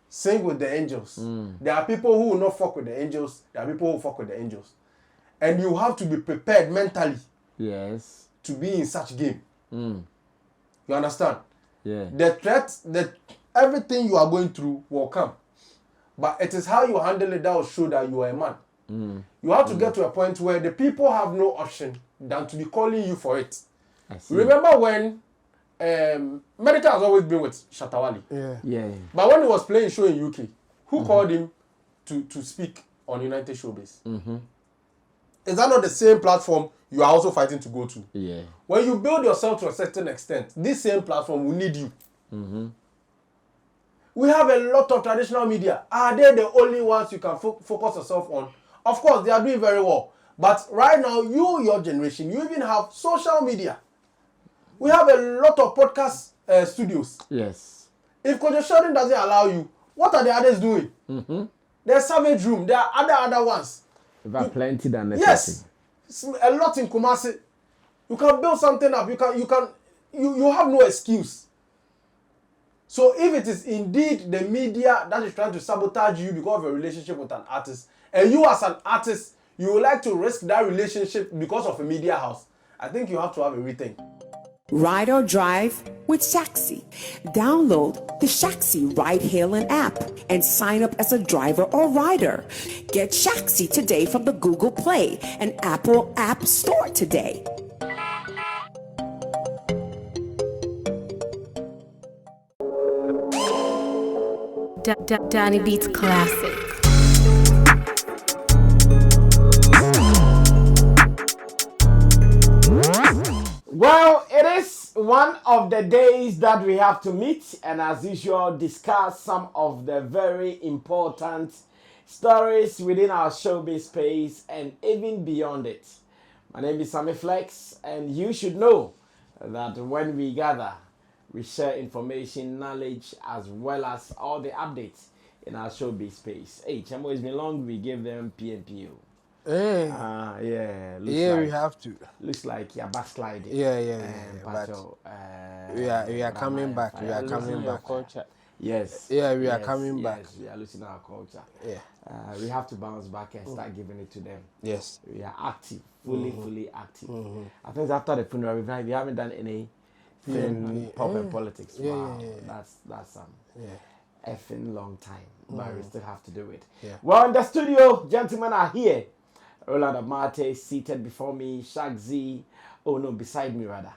sing with the angels. There are people who will not fuck with the angels. There are people who fuck with the angels. And you have to be prepared mentally. Yes. To be in such game. You understand? Yeah. The threat, everything you are going through will come. But it is how you handle it that will show that you are a man. You have to get to a point where the people have no option than to be calling you for it. Remember when Medical has always been with Shatta Wale. Yeah. But when he was playing show in UK, who called him to speak on United Showbiz? Is that not the same platform you are also fighting to go to? Yeah. When you build yourself to a certain extent, this same platform will need you. We have a lot of traditional media. Are they the only ones you can focus yourself on? Of course, they are doing very well. But right now, your generation, you even have social media. We have a lot of podcast studios. Yes. If Kojo Sheldon doesn't allow you, what are the others doing? There's Savage Room. There are other ones. We've got plenty than yes, a lot in Kumasi. You can build something up. You have no excuse. So if it is indeed the media that is trying to sabotage you because of a relationship with an artist, and you as an artist, you would like to risk that relationship because of a media house, I think you have to have a rethink. Ride or drive with Shaxi. Download the Shaxi ride-hailing app and sign up as a driver or rider. Get Shaxi today from the Google Play and Apple App Store today. Danny Beats Classic. Well, it is one of the days that we have to meet and as usual discuss some of the very important stories within our showbiz space and even beyond it. My name is Sammy Flex, and you should know that when we gather, we share information, knowledge, as well as all the updates in our showbiz space. Hey, Chamo, it's been long we gave them PNPO. Hey. Yeah. Yeah, we have to. Looks like you're backsliding. Yeah. But we are coming back. We are coming back. Culture. Yes. Yeah, we are coming back. Yes, we are losing our culture. Yeah. We have to bounce back and start giving it to them. Yes. We are active, fully active. I think after the funeral, we haven't done any pop and politics. Wow, that's effing long time, but we still have to do it. Yeah. Well, in the studio, gentlemen are here. Roland Amate seated before me, beside me rather.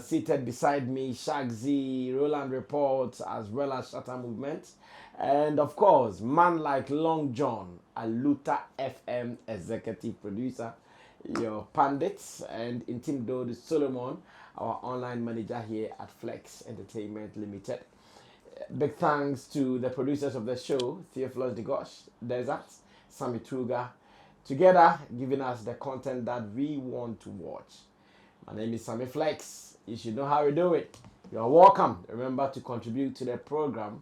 Seated beside me, Shagzy, Roland Report, as well as Shatta Movement. And of course, man like Long John, Aluta FM executive producer, your pundits, and Intimidode Solomon, our online manager here at Flex Entertainment Limited. Big thanks to the producers of the show, Theophilus Degosh, Desert, Sammy Truga, together giving us the content that we want to watch. My name is Sammy Flex. You should know how we do it. You are welcome. Remember to contribute to the program,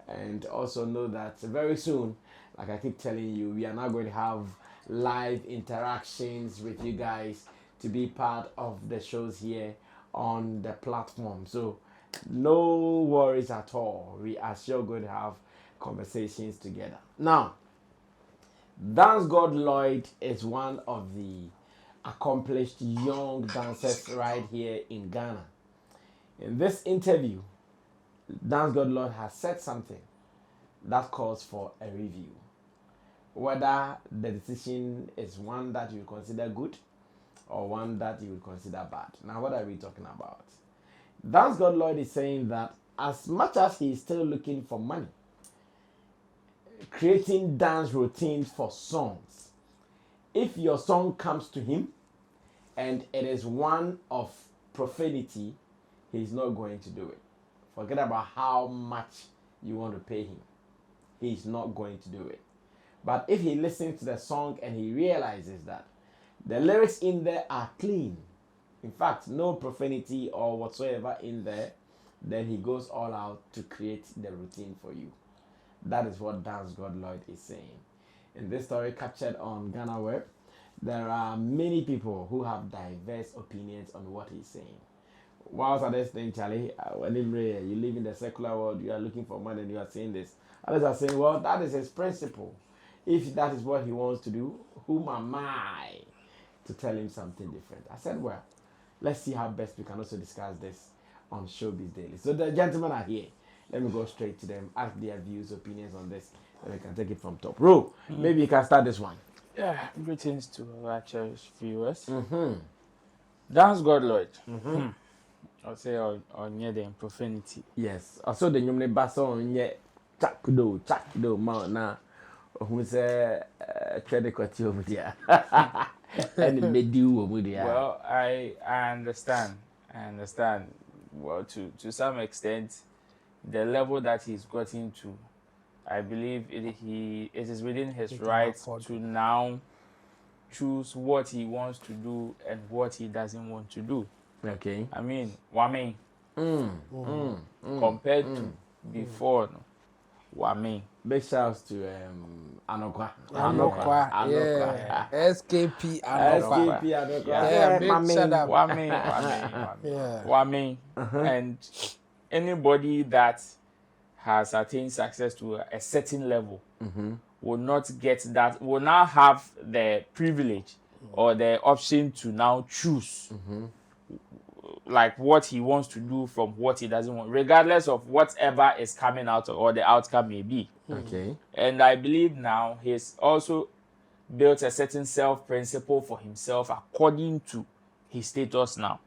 and also know that very soon, like I keep telling you, we are now going to have live interactions with you guys to be part of the shows here on the platform. So no worries at all. We are sure going to have conversations together. Now, Dancegod Lloyd is one of the accomplished young dancers right here in Ghana. In this interview, Dancegod Lloyd has said something that calls for a review. Whether the decision is one that you consider good or one that you would consider bad. Now, what are we talking about? Dancegod Lloyd is saying that as much as he is still looking for money, creating dance routines for songs, if your song comes to him and it is one of profanity, he's not going to do it. Forget about how much you want to pay him. He's not going to do it. But if he listens to the song and he realizes that the lyrics in there are clean, in fact, no profanity or whatsoever in there, then he goes all out to create the routine for you. That is what Dancegod Lloyd is saying. In this story captured on Ghana Web, there are many people who have diverse opinions on what he's saying. Whilst others think, Charlie, you live in the secular world, you are looking for money and you are saying this. Others are saying, well, that is his principle. If that is what he wants to do, whom am I to tell him something different? I said, well, let's see how best we can also discuss this on Showbiz Daily. So the gentlemen are here. Let me go straight to them, ask their views, opinions on this, and we can take it from top. Ro, maybe you can start this one. Yeah, greetings to our cherished viewers. Dancegod Lloyd. I'll say on near the profanity. Yes. Also the nyumne baso onye chakdo ma na who say trade kwati over there. And medu over there. Well, I understand. Well, to some extent, the level that he's gotten to, I believe it is within his right to now choose what he wants to do and what he doesn't want to do. Okay. I mean, Kwame, compared to before, no, Kwame. Big shouts to Anokwa. Yeah. SKP Anokwa. Yeah, big shout out. Kwame. And anybody that has attained success to a certain level will not get that, will now have the privilege or the option to now choose like what he wants to do from what he doesn't want, regardless of whatever is coming out or the outcome may be. Okay. And I believe now he's also built a certain self-principle for himself according to his status now.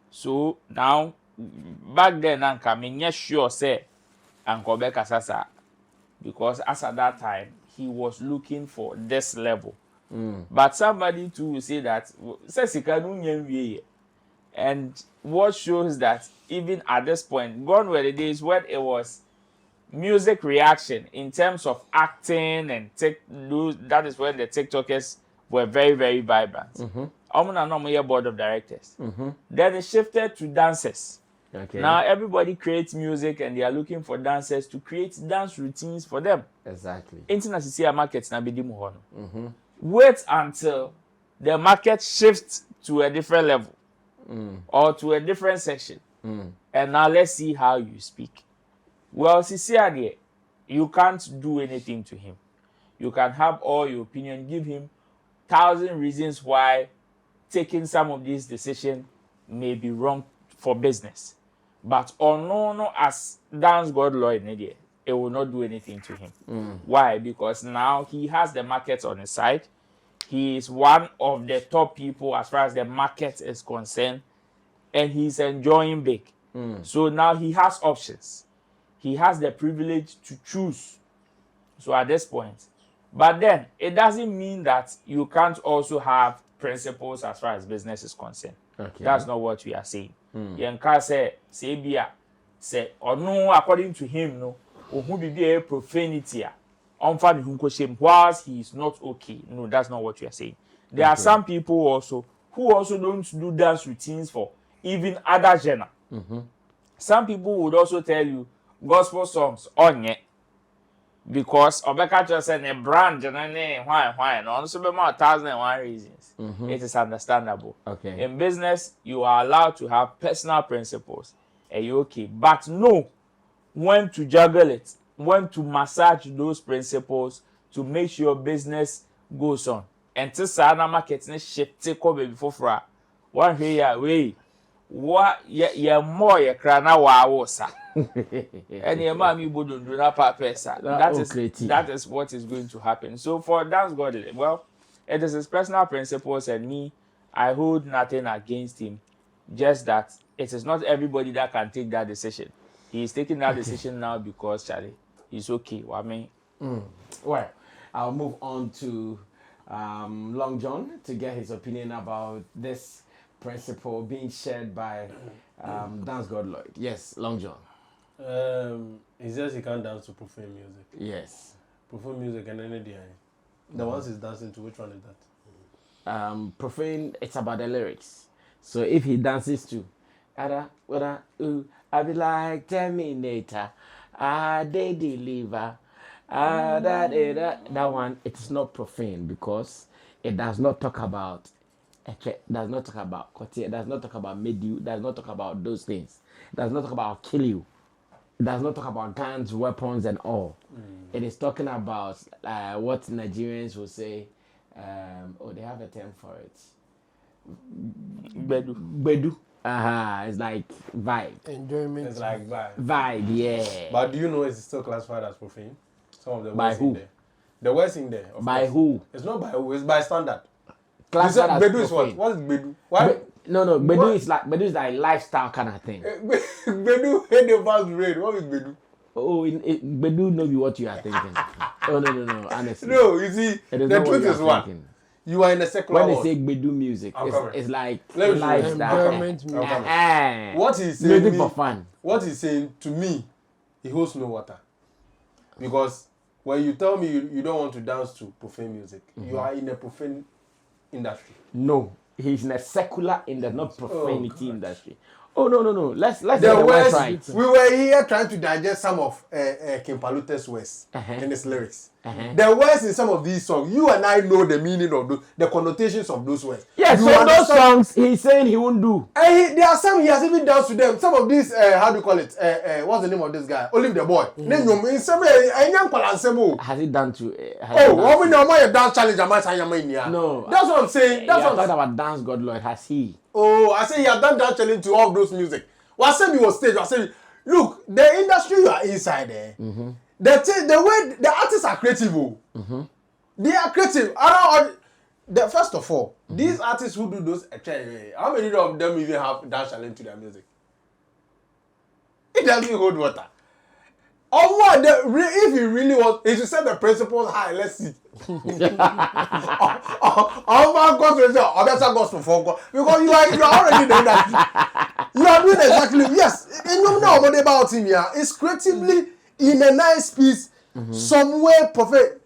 So now, back then, I'm not sure, say, Uncle Becca Sasa, because as at that time, he was looking for this level. But somebody too will say that, and what shows that even at this point, gone were the days when it was music reaction in terms of acting and that is when the TikTokers were very, very vibrant. Board of directors. Then it shifted to dancers. Okay. Now everybody creates music and they are looking for dancers to create dance routines for them. Exactly. International markets na bidi mu. Wait until the market shifts to a different level or to a different section. And now let's see how you speak. Well, Sisiade, you can't do anything to him. You can have all your opinion, give him 1,000 reasons why taking some of these decisions may be wrong for business. But no, as Dancegod Lloyd, it will not do anything to him. Why? Because now he has the market on his side. He is one of the top people as far as the market is concerned, and he's enjoying big. So now he has options. He has the privilege to choose. So at this point, but then it doesn't mean that you can't also have principles as far as business is concerned. Okay. That's not what we are saying. Yenka say or no, according to him, no, or who be a profanity. Whilst he is not okay. No, that's not what you are saying. There are some people also who also don't do dance routines for even other genre. Some people would also tell you gospel songs on it because Obeka just said a brand why and also be more 1,001 reasons. It is understandable. Okay. In business, you are allowed to have personal principles. Okay, but know when to juggle it, when to massage those principles to make sure business goes on. And to sana market shift take over before one way what ye more ye crana wa sa. And your mommy wouldn't do that purpose. That is what is going to happen. So for Dancegod, well, it is his personal principles, and me, I hold nothing against him. Just that it is not everybody that can take that decision. He is taking that decision now because Charlie, he's okay. I mean, well, I'll move on to Long John to get his opinion about this principle being shared by Dancegod Lloyd. Yes, Long John. He says he can't dance to profane music. Yes. Profane music and any day. The ones he's dancing to, which one is that? Profane, it's about the lyrics. So if he dances to I be like Terminator, they deliver, that one, it's not profane because it does not talk about does not talk about does not talk about medu, does not talk about those things, does not talk about kill you. does not talk about guns, weapons, and all. It is talking about what Nigerians will say. They have a term for it. Bedu. It's like vibe. Enjoyment. It's like vibe. Vibe, yeah. But do you know it's still classified as profane? Some of the By words who? in there. The words in there. By course. who? It's not by who. It's by standard. Classified as Bedu is what? profane. What is Bedu? Why? No. What? Bedu is like lifestyle kind of thing. Bedu hate the fast rain. What is Bedu? Bedu know be what you are thinking. No. Honestly, No, you see, it is the not what truth you are is what? thinking. You are in a secular When they world. say Bedu music, it's like Let me show you. lifestyle. Enjoyment music. What he's saying Music me, for fun. What he's saying to me, he holds no water. Because when you tell me you don't want to dance to profane music, you are in a profane industry. No, he's in a secular industry, not profanity industry. Oh no. Let's The get the words words, right. we were here trying to digest some of King Palute's words in his lyrics. The words in some of these songs, you and I know the meaning of those, the connotations of those words. Yes, You so those understand? songs he's saying he won't do. And there are some he has even danced to them. Some of these, how do you call it? What's the name of this guy? Olive the Boy. In some Has he done to? what we know about dance challenge? No, That's what I'm saying. That's I'm what talking I'm about Dancegod Lloyd. Has he? Oh, I say he has done dance challenge to all those music. What Sammy was stage. I say, look, the industry you are inside there. The way the artists are creative. They are creative. First of all, these artists who do those, how many of them even have dance challenge to their music? It doesn't hold water. Or what? If he really was, he should set the principles high. Let's see. Because you are already doing that. You are doing exactly, yes. And you know what about him here. It's creatively in a nice piece, somewhere perfect.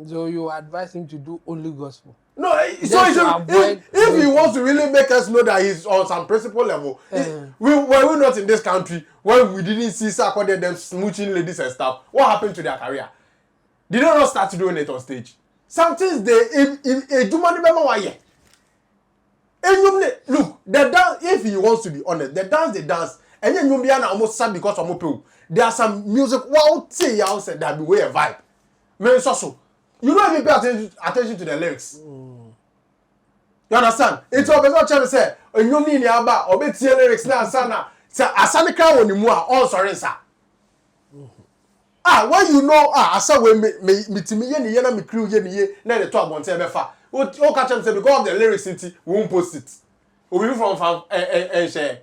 So you advise him to do only gospel. No, so if he wants to really make us know that he's on some principle level, were we not in this country when we didn't see Sarkodie them smooching ladies and stuff? What happened to their career? Did they not start doing it on stage? Sometimes look, the dance, if he wants to be honest, the dance they dance, and then you be almost sad because of people. There are some music, wow, say you said that be way a vibe. Very so. You don't even pay attention to the lyrics. You understand? It's always not trying to say, and you need about or bet lyrics now, sana. Say, Asani crown on the all sorry, sir. When you know, I saw when me yana me crew yen na the talk one say befa. What catch them say because of the lyrics we won't post it. We from and share.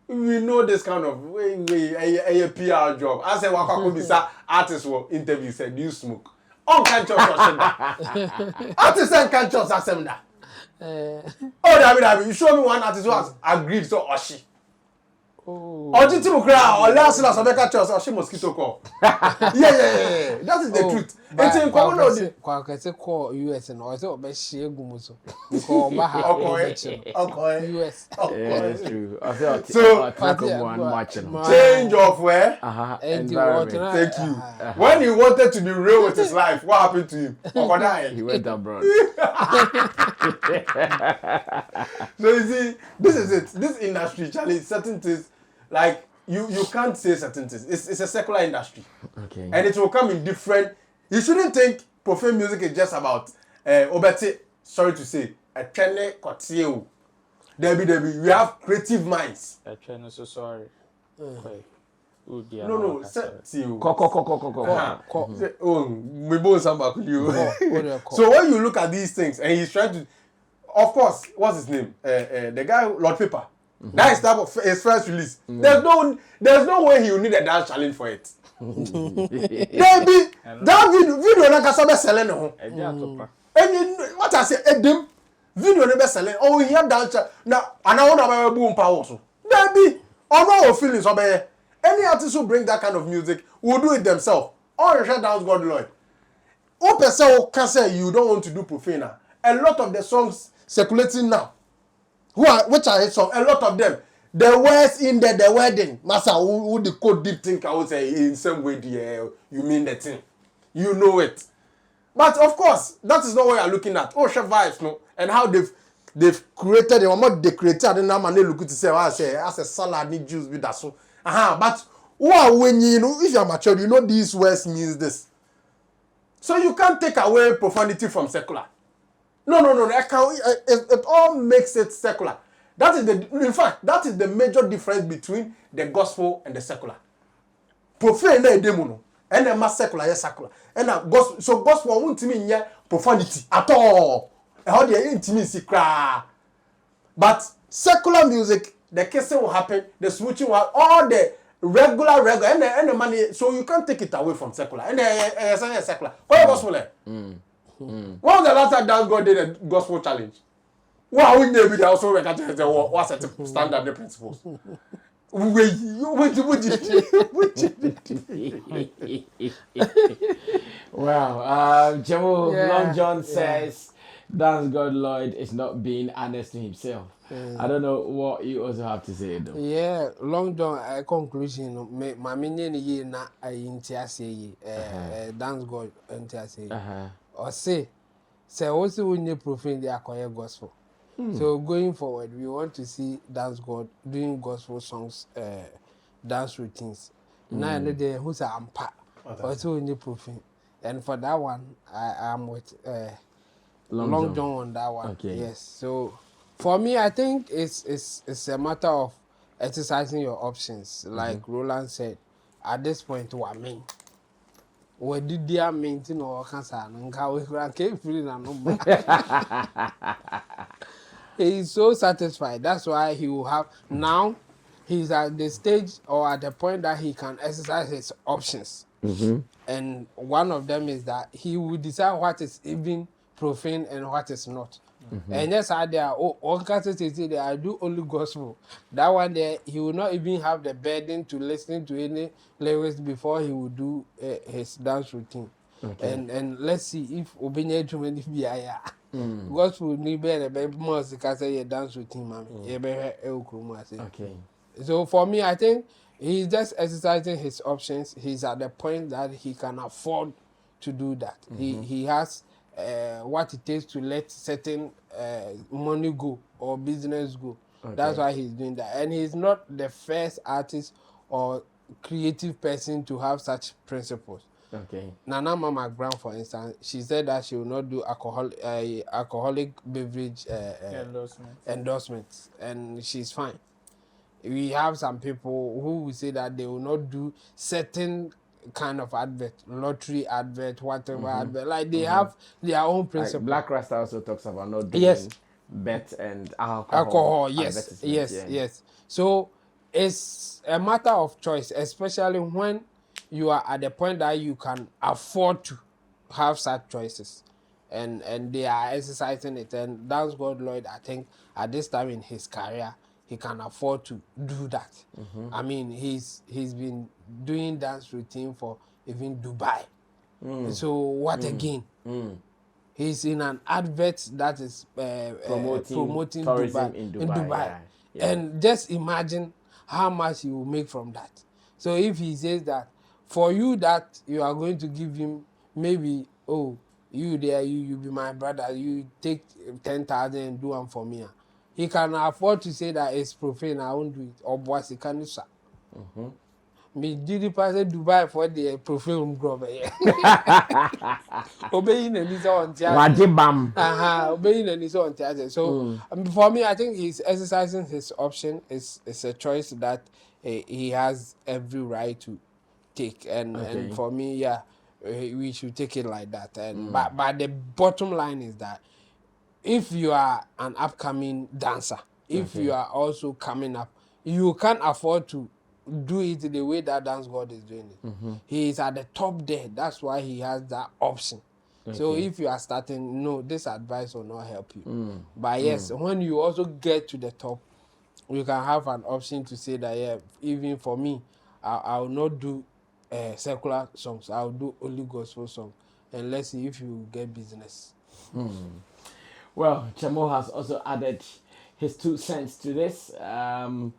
We know this kind of a PR job. I say waka could be artists will interview said do you smoke? On can't just that. Artists can't just assume that. David, you show me one artist who has agreed to Oshi. Or did you cry or last Sabeka Chos or she mosquito call? Yeah. That is the truth. It's in common. Kwakese call US and also be share gumuso. Because US. It's true. So change of where? Environment. Thank you. When he wanted to be real with his life, what happened to him? He went abroad. So you see, this is it. This industry, Charlie, certain things, like you can't say certain things. It's a secular industry. Okay. And it will come in different. You shouldn't think profane music is just about Obete, sorry to say, a trene kotieu. Debbie, we have creative minds. A trend so sorry. No, set you. Ko. We both some back you. So when you look at these things, and he's trying to, of course, what's his name? The guy Lord Paper. That is type of his first release. There's no way he will need a dance challenge for it. Baby, that video na kasabe selling no. And what I say, Edim video na be selling. Oh, he have dance now. And I want to boom power so. Baby, no feelings obey. Any artist who bring that kind of music will do it themselves. Or Dancegod Lloyd. One person can say you don't want to do profane. A lot of the songs circulating now, which are his songs, a lot of them, the words in there, the wedding, Master, who the code deep think I would say in some way, you mean the thing. You know it. But of course, that is not what you are looking at. Oh, chef vibes, no, and how they've created it. What they created, and now man they look to say, I say, as a salad need juice with that so. But when you know, if you are mature, you know these words means this. So you can't take away profanity from secular. No. It all makes it secular. In fact, that is the major difference between the gospel and the secular. Profane na demono, and the mass secular is secular. And gospel, so gospel won't mean profanity at all. How the intimacy cry. But secular music, the kissing will happen, the smooching will all the regular and the money, so you can't take it away from secular. And the secular. What gospel? When was the last time Dancegod did a gospel challenge? Wow, we never did also recognize what's the standard the principles. Wow, Jamo Long John says Dancegod Lloyd is not being honest to himself. I don't know what you also have to say though. Yeah, Long John conclusion my meaning ye na intiase Dancegod intiase. Or say also when you profane the acquire gospel. So going forward, we want to see Dancegod doing gospel songs, dance routines. Now the who's a ampa also when you profane. And for that one, I am with Long John on that one. Okay. Yes. So for me, I think it's a matter of exercising your options. Like Roland said, at this point, what I mean. What did they maintain or cancer and how we can't feel no. He's so satisfied. That's why he will have now. He's at the stage or at the point that he can exercise his options. And one of them is that he will decide what is even profane and what is not. And yes, there are all kinds of things there. I do only gospel. That one there, he will not even have the burden to listen to any lyrics before he will do his dance routine. Okay. And let's see if Obinye too many BIA. Gospel need better more because I dance routine, mommy. Okay. So for me, I think he's just exercising his options. He's at the point that he can afford to do that. He has what it takes to let certain money go or business go. Okay. That's why he's doing that. And he's not the first artist or creative person to have such principles. Okay. Nana Mama Brown, for instance, she said that she will not do alcoholic beverage endorsements, and she's fine. We have some people who will say that they will not do certain kind of advert, lottery advert, whatever advert. Like they have their own principle. Like Black Rasta also talks about not doing bet and alcohol. Yes. So it's a matter of choice, especially when you are at the point that you can afford to have such choices. And they are exercising it. And Dancegod Lloyd, I think, at this time in his career, he can afford to do that. I mean, he's been doing dance routine for even Dubai. So what again? He's in an advert that is promoting tourism Dubai, in Dubai. Yeah. And just imagine how much he will make from that. So if he says that for you that you are going to give him maybe, you there, you be my brother, you take 10,000 and do one for me. He can afford to say that it's profane, I won't do it. Or boss, he can't do me did the person Dubai for the profane grove. Obeying and his own obeying and his own theater. So for me, I think he's exercising his option. It's a choice that he has every right to take. And for me, we should take it like that. And but the bottom line is that if you are an upcoming dancer, if you are also coming up, you can't afford to do it the way that Dancegod is doing it. He is at the top there. That's why he has that option. So if you are starting, no, this advice will not help you. But yes, when you also get to the top, you can have an option to say that, even for me, I will not do secular songs. I will do only gospel songs. And let's see if you get business. Well, Chamo has also added his 2 cents to this. I'm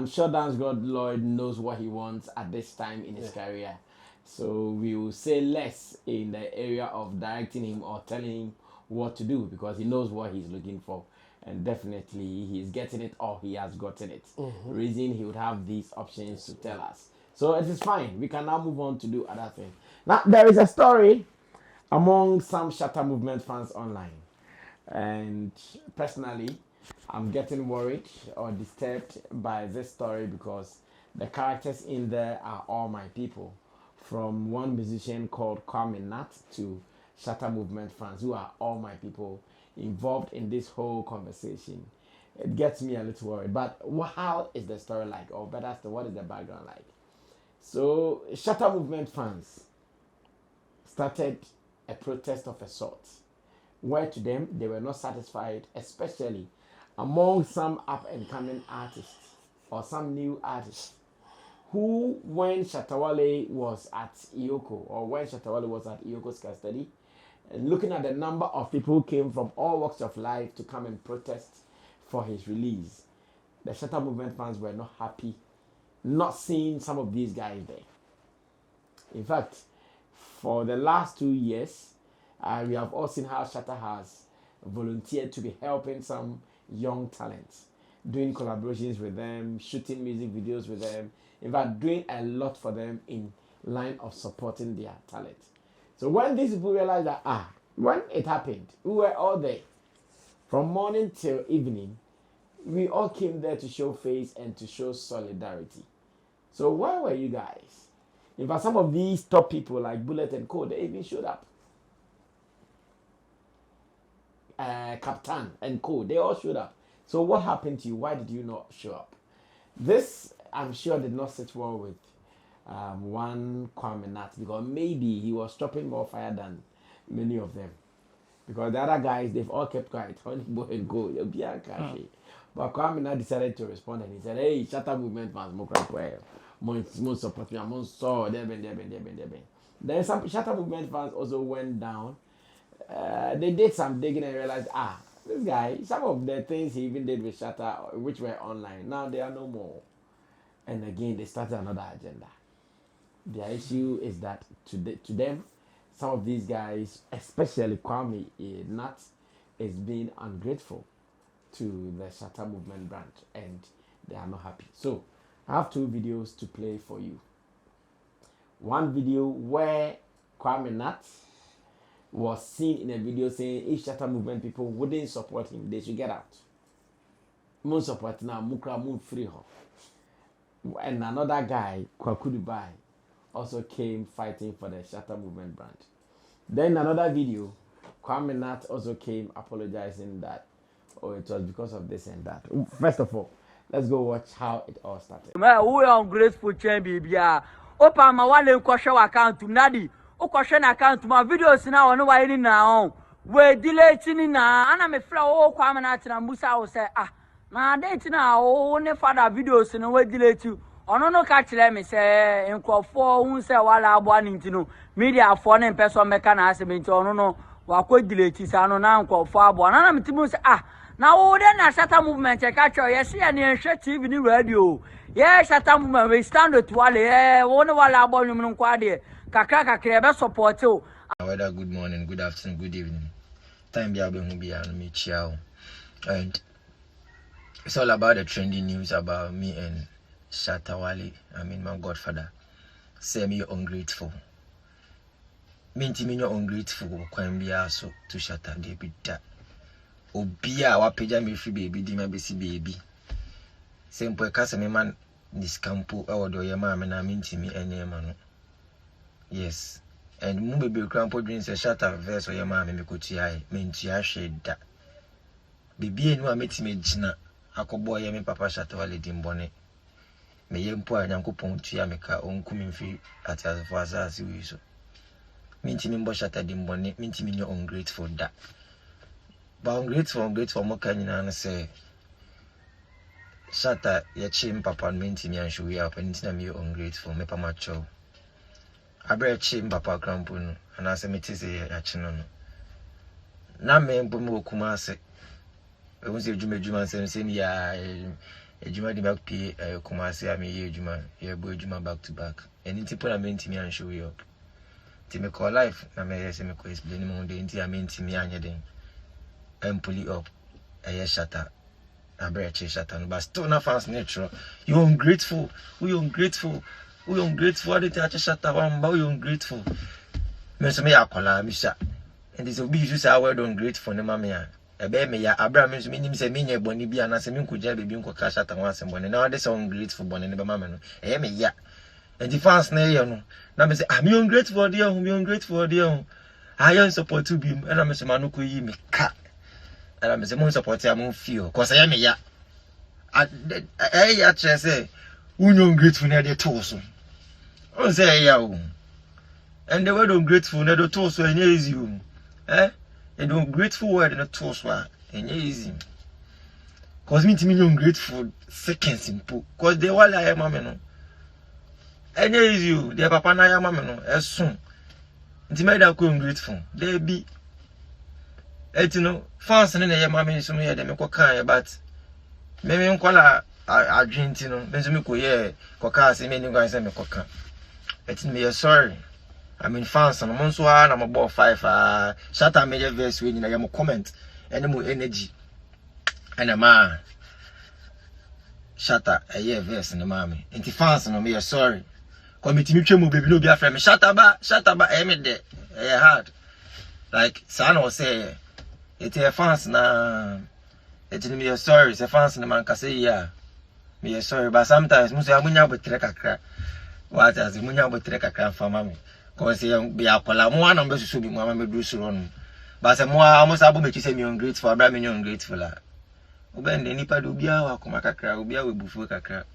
sure Dancegod Lloyd knows what he wants at this time in his career. So we will say less in the area of directing him or telling him what to do because he knows what he's looking for. and definitely he's getting it or he has gotten it. Reason he would have these options to tell us. So it is fine. We can now move on to do other things. Now there is a story among some Shatta movement fans online, and personally, I'm getting worried or disturbed by this story because the characters in there are all my people, from one musician called Kwame Nut to Shatta movement fans who are all my people involved in this whole conversation. It gets me a little worried. But how is the story like? Or better still, what is the background like? So, Shatta movement fans started a protest of a sort, where to them they were not satisfied, especially among some up and coming artists or some new artists who, when Shatta Wale was at Iyoko, or when Shatta Wale was at Iyoko's custody, looking at the number of people who came from all walks of life to come and protest for his release, the Shatta movement fans were not happy not seeing some of these guys there. In fact, for the last 2 years, we have all seen how Shatta has volunteered to be helping some young talents, doing collaborations with them, shooting music videos with them, in fact, doing a lot for them in line of supporting their talent. So when these people realized that, when it happened, we were all there. From morning till evening, we all came there to show face and to show solidarity. So where were you guys? In fact, some of these top people like Bullet and Co, they even showed up. Captain and Co, they all showed up. So what happened to you? Why did you not show up? This, I'm sure, did not sit well with one Kwame Nut, because maybe he was dropping more fire than many of them. Because the other guys, they've all kept quiet. Honey boy and go, you'll be a cash. But Kwame Nut decided to respond and he said, hey, Shatta movement fans, more support me, I'm so Then some Shatta movement fans also went down. They did some digging and realized, this guy, some of the things he even did with Shatta, which were online, now they are no more. And again, they started another agenda. Their issue is that to them, some of these guys, especially Kwame Nut, is being ungrateful to the Shatta movement branch, and they are not happy. So I have 2 videos to play for you. One video where Kwame Nut was seen in a video saying if Shatta movement people wouldn't support him, they should get out. Mun support now, mukra mun free her. And another guy, Kwakudu Bai, also came fighting for the Shatta movement branch. Then another video, Kwame Nut also came apologizing that, it was because of this and that. First of all, let's go watch how it all started. We are ungrateful baby. Opa ma wale kwashe account nadi. O kwashe na account ma videos na ono wa ni na on. We delete ni na ana me fra o Kwame Nut na Musa o say na date na o ne father videos na we delete you. Ono no ka kire me say nkofo hu say wala abo ani ntino media for na person meka na ase me nti ono no wa ko delete say ano na nkofo abo na me timu say na wo de na Shatta movement e ka cho yes ya ni enhwe TV ni radio yes Shatta movement we stand to wale wo ne wala abo nwum nkwa de kakra be support o. Whether good morning, good afternoon, good evening, time be hu be and me chiao. And it's all about the trending news about me and Shatta Wale, I mean my godfather. Say me ungrateful. Minti me ungrateful kwambia so to Shatta de be that. Obia wa peja me free baby di ma besi baby. Sempo e kasa me man this campo e wodo ye ma me na minti me enye ma no. Yes. And mu baby crampo dream say Shatta verse o ye ma me kotu ai me ntua hwe da. Bibi enu a meti me gina akobo ye me papa Shatta Wale di mbone. Me ye mpo a Nyankopon tua me ka onku me mfi atazefo asase wi so. Minti me mbo Shatta di mbone, minti me ungrateful da. But ungrateful mo ka nyina na say Shatta ye chim papa minti me ansho wi up and na me ungrateful me pa macho. Abre chim papa crampo no ana se meti se ya chino no. Na me mbo mo kuma se. E won se djuma se mi ya ejuma di back pay kuma se am ye ejuma ye bo ejuma back to back. Anything put am minti me ansho wi up. Ti me call life na me se me ko explain mo de nti am minti me anye den. I'm pulling up. Shatta. Shatta, but still not fans natural. You're ungrateful. We ungrateful. We ungrateful. I didn't touch Shatta one, but we ungrateful. Mention me akola misha. And this will be just our word ungrateful. Ne mamma. Ebe me ya Abraham mention me say me boni bi anase me nkuja baby nko ka Shatta one sem boni. Now this ungrateful boni ne be mama no. Me ya. And the fans na ye no. Na me say me ungrateful dear, me ungrateful dear. I am support to be. And I say manuko yi me ka. And I'm saying, support you, feel. Because I am ya. I just say, ungrateful near the torso. I say, ya. And the word ungrateful near the torso, and easy. And the ungrateful word in the torso, and easy. Because me to me ungrateful, second simple. Because they all I am, mamma. And easy, the papa na ya, mamma, as soon. It's made up ungrateful. They be. You know, fans and the mammy so me de me koka but me nkwala a drink you know me so me koye koka say me ni guys say me koka me sorry I mean fans and mo so na mo ball 5 Shatta me verse we ni na ya mo comment and mo energy and ma Shatta verse na mammy enti fans no me sorry committee me twem baby no be afra me Shatta ba me de hard like sana was say it's a fans na it's me sorry it's a fans na man ka say yeah me sorry but sometimes muso amunya botre kakra what as munya botre kakra fa mama cause be akola mo na mbe susu bi mo mama do suro no but say mo almost abo me say me ungrateful abra me ungrateful la obende nipa do bia wa koma kakra obi a we bufu kakra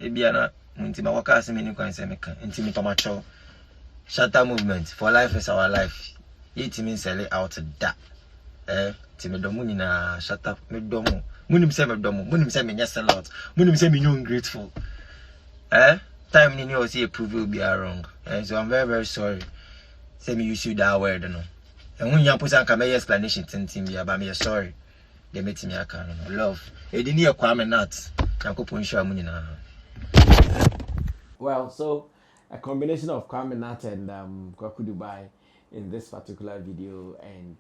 e bia na nti ma waka ase me ni kwan say me ka nti me tomacho Shatta movement for life is our life it means sell it out that ti me domu nyina Shatta me domu munim say me domu munim say me nya sell out munim say me ungrateful time ni o see prove will be wrong so I'm very very sorry say me use you that word no and when you put some kind of explanation tintim bia ba me sorry they make me aka no love e di ni e Kwame Nut yankopon show mu nyina. Well, so a combination of Kwame Nut and Kwaku Dubai in this particular video and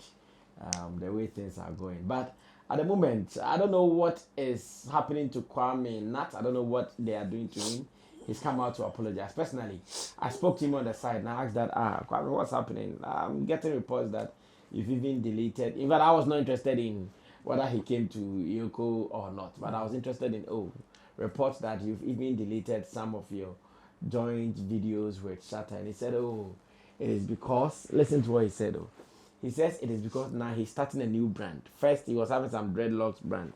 the way things are going. But at the moment, I don't know what is happening to Kwame Nut. I don't know what they are doing to him. He's come out to apologize. Personally, I spoke to him on the side and I asked that, Kwame, what's happening? I'm getting reports that you've even deleted. In fact, I was not interested in whether he came to Yoko or not, but I was interested in, reports that you've even deleted some of your joint videos with Shatta. And he said, it is because, listen to what he said, He says it is because now he's starting a new brand. First, he was having some dreadlocks brand,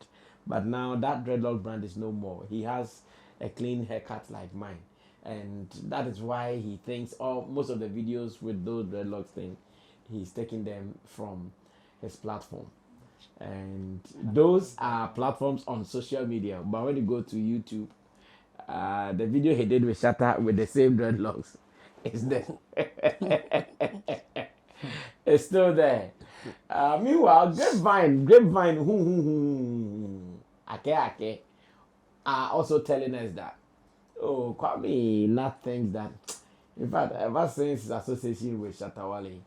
but now that dreadlock brand is no more. He has a clean haircut like mine, and that is why he thinks most of the videos with those dreadlocks thing, he's taking them from his platform. And those are platforms on social media. But when you go to YouTube, the video he did with Shatta with the same dreadlocks is there. It's still there. Meanwhile, Grapevine, Ake, are also telling us that, Kwame Nut thinks that, in fact, ever since his association with Shatta Wale,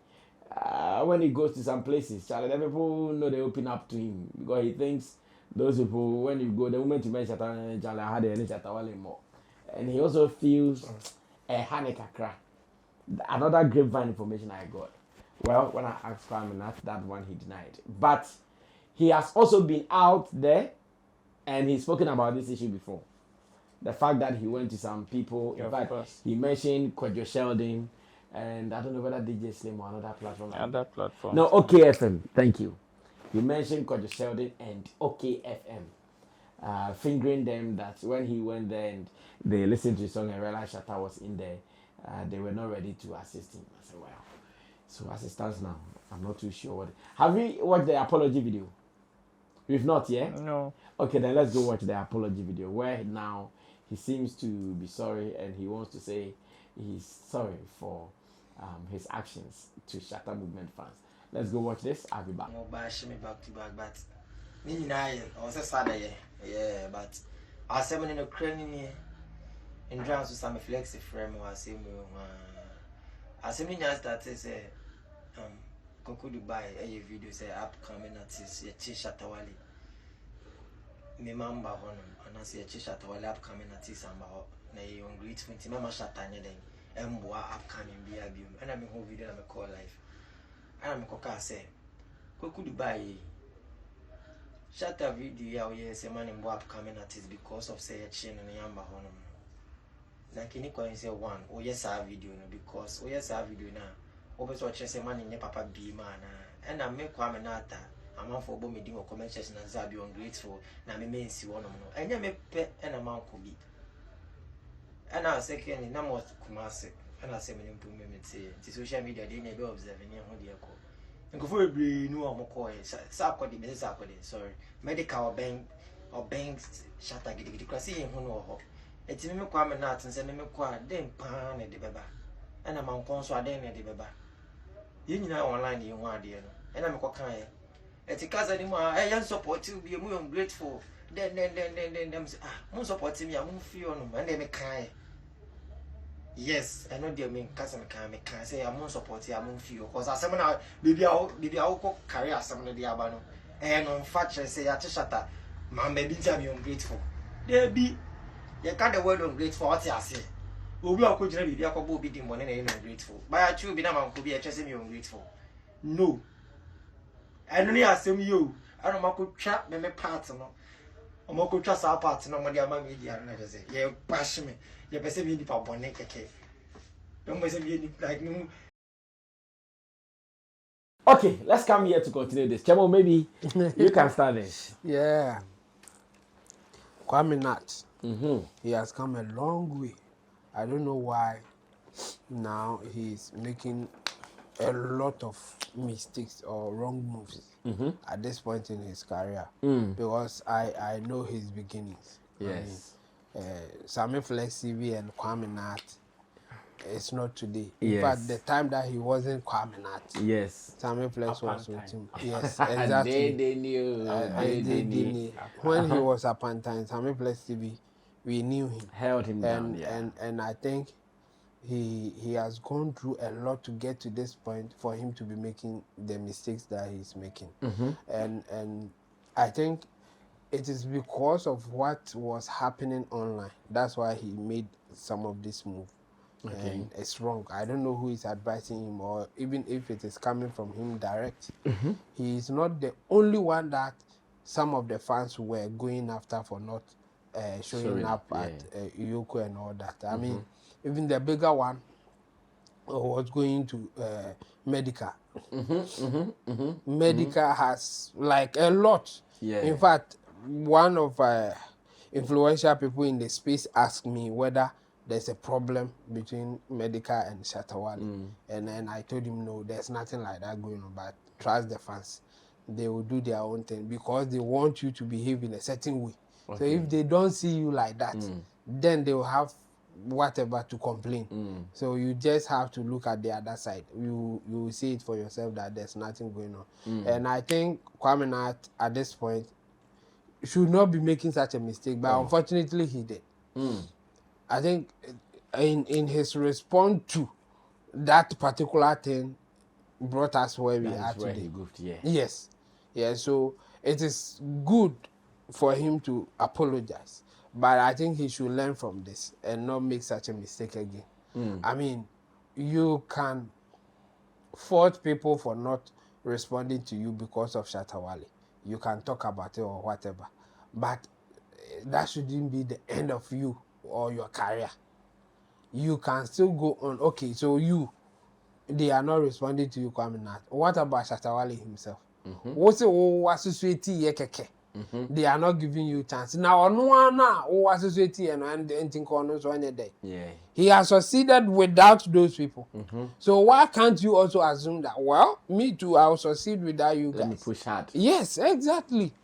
when he goes to some places, Charlie, the people know they open up to him because he thinks those people, when you go, the moment you mention Shatta, Charlie, I had any Shatta Wale more. And he also feels a Hanekakra. Another Grapevine information I got. Well, when I asked Kwame Nut, that one he denied. But he has also been out there and he's spoken about this issue before. The fact that he went to some people, in fact, he mentioned Kwadwo Sheldon, and I don't know whether DJ Slim or another platform. Another platform. No, OKFM, thank you. He mentioned Kwadwo Sheldon and OKFM, fingering them that when he went there and they listened to the song and realized Shatta was in there, they were not ready to assist him. I said, well. So as it stands now, I'm not too sure what. Have we watched the apology video? We've not yet? No. Okay, then let's go watch the apology video where now he seems to be sorry and he wants to say he's sorry for his actions to Shatta movement fans. Let's go watch this. I'll be back. No bash me back to back, but I was sad, yeah, but I was 7 in a crane in drums with some flexi frame or same. I see me just that is Koku Dubai a video say up coming at his Shatta Wale. me mamba honum and I say Shatta Wale upcoming artist and na you ungrateful to mama Shatta nye den emboa upcoming bi abium and I me whole video na me call life and I me koka say Koku Dubai Shatta video ya we say man emboa upcoming artist because of say chain and yamba honum na kini kwa say one o yes our video no because o yes our video na obeso say man nye papa bi man and I me Kwame Nut I'm for bo me ding or comment section and say be ungrateful na me nsi wono no enya me pe na man ko bi and I second na mo Kumase and I say me improvement say social media dey na be observing here ho dey ko nkofo ebri nu o mo ko e sa akodi be sa akodi sorry medical or bank Shatta gidigidi kwasi hin ho no ho eti me Kwame Nut nse me kwa den pa na de beba and am konso aden na de beba ye nyina online ye ho ade no and am ko kan ye eti kaza ni mo yan support you be mu grateful then them say mo support me am feel no and me kan yes I know they mean kaza me kan say am support you am feel cause asem na bibi a ko carry asem na dia ba no no facture say ya Shatta man be bi am grateful there be you can't the word ungrateful what you say obi akogyina bibi akobo obi di mo na ungrateful by a true bi na man ko bi e twese me ungrateful no eno ni asem yo ano makotwa me part no omakotwa sa part no mo dia ma media na je say ye bash me ye pese bi nipa bone keke don't pese bi ni like me. Okay, let's come here to continue this. Chemo, maybe you can start this. Yeah. Kwame Nut. He has come a long way. I don't know why now he's making a lot of mistakes or wrong moves at this point in his career because I know his beginnings. Yes. I mean, Sammy Flex TV and Kwame Nut, it's not today. In Yes. fact, the time that he wasn't Kwame Nut, Yes. Sammy Flex was with him. Yes, exactly. They knew. They knew. When he was up on time, Sammy Flex TV, we knew him. Held him down, yeah. And I think he has gone through a lot to get to this point for him to be making the mistakes that he's making. And I think it is because of what was happening online. That's why he made some of this move. Okay. And it's wrong. I don't know who is advising him, or even if it is coming from him direct. He is not the only one that some of the fans were going after for not showing up at Yoko and all that. I mean, even the bigger one was going to Medica. Medica has like a lot. Yeah. In fact, one of influential people in the space asked me whether there's a problem between Medica and Shatta Wale. And then I told him, no, there's nothing like that going on, but trust the fans. They will do their own thing because they want you to behave in a certain way. Okay. So if they don't see you like that, then they will have whatever to complain. So you just have to look at the other side. You will see it for yourself that there's nothing going on. And I think Kwame Nut at this point should not be making such a mistake, but unfortunately he did. I think in his response to that particular thing brought us where we are today. He goofed, yeah. Yes. Yeah, so it is good for him to apologize. But I think he should learn from this and not make such a mistake again. I mean, you can fault people for not responding to you because of Shatta Wale. You can talk about it or whatever. But that shouldn't be the end of you or your career. You can still go on. Okay, so they are not responding to you, Kwame Nut. What about Shatta Wale himself? What's the they are not giving you chance. Now, no one associate and think on so any day. Yeah. He has succeeded without those people. So why can't you also assume that? Well, me too, I will succeed without you guys. Let me push hard. Yes, exactly.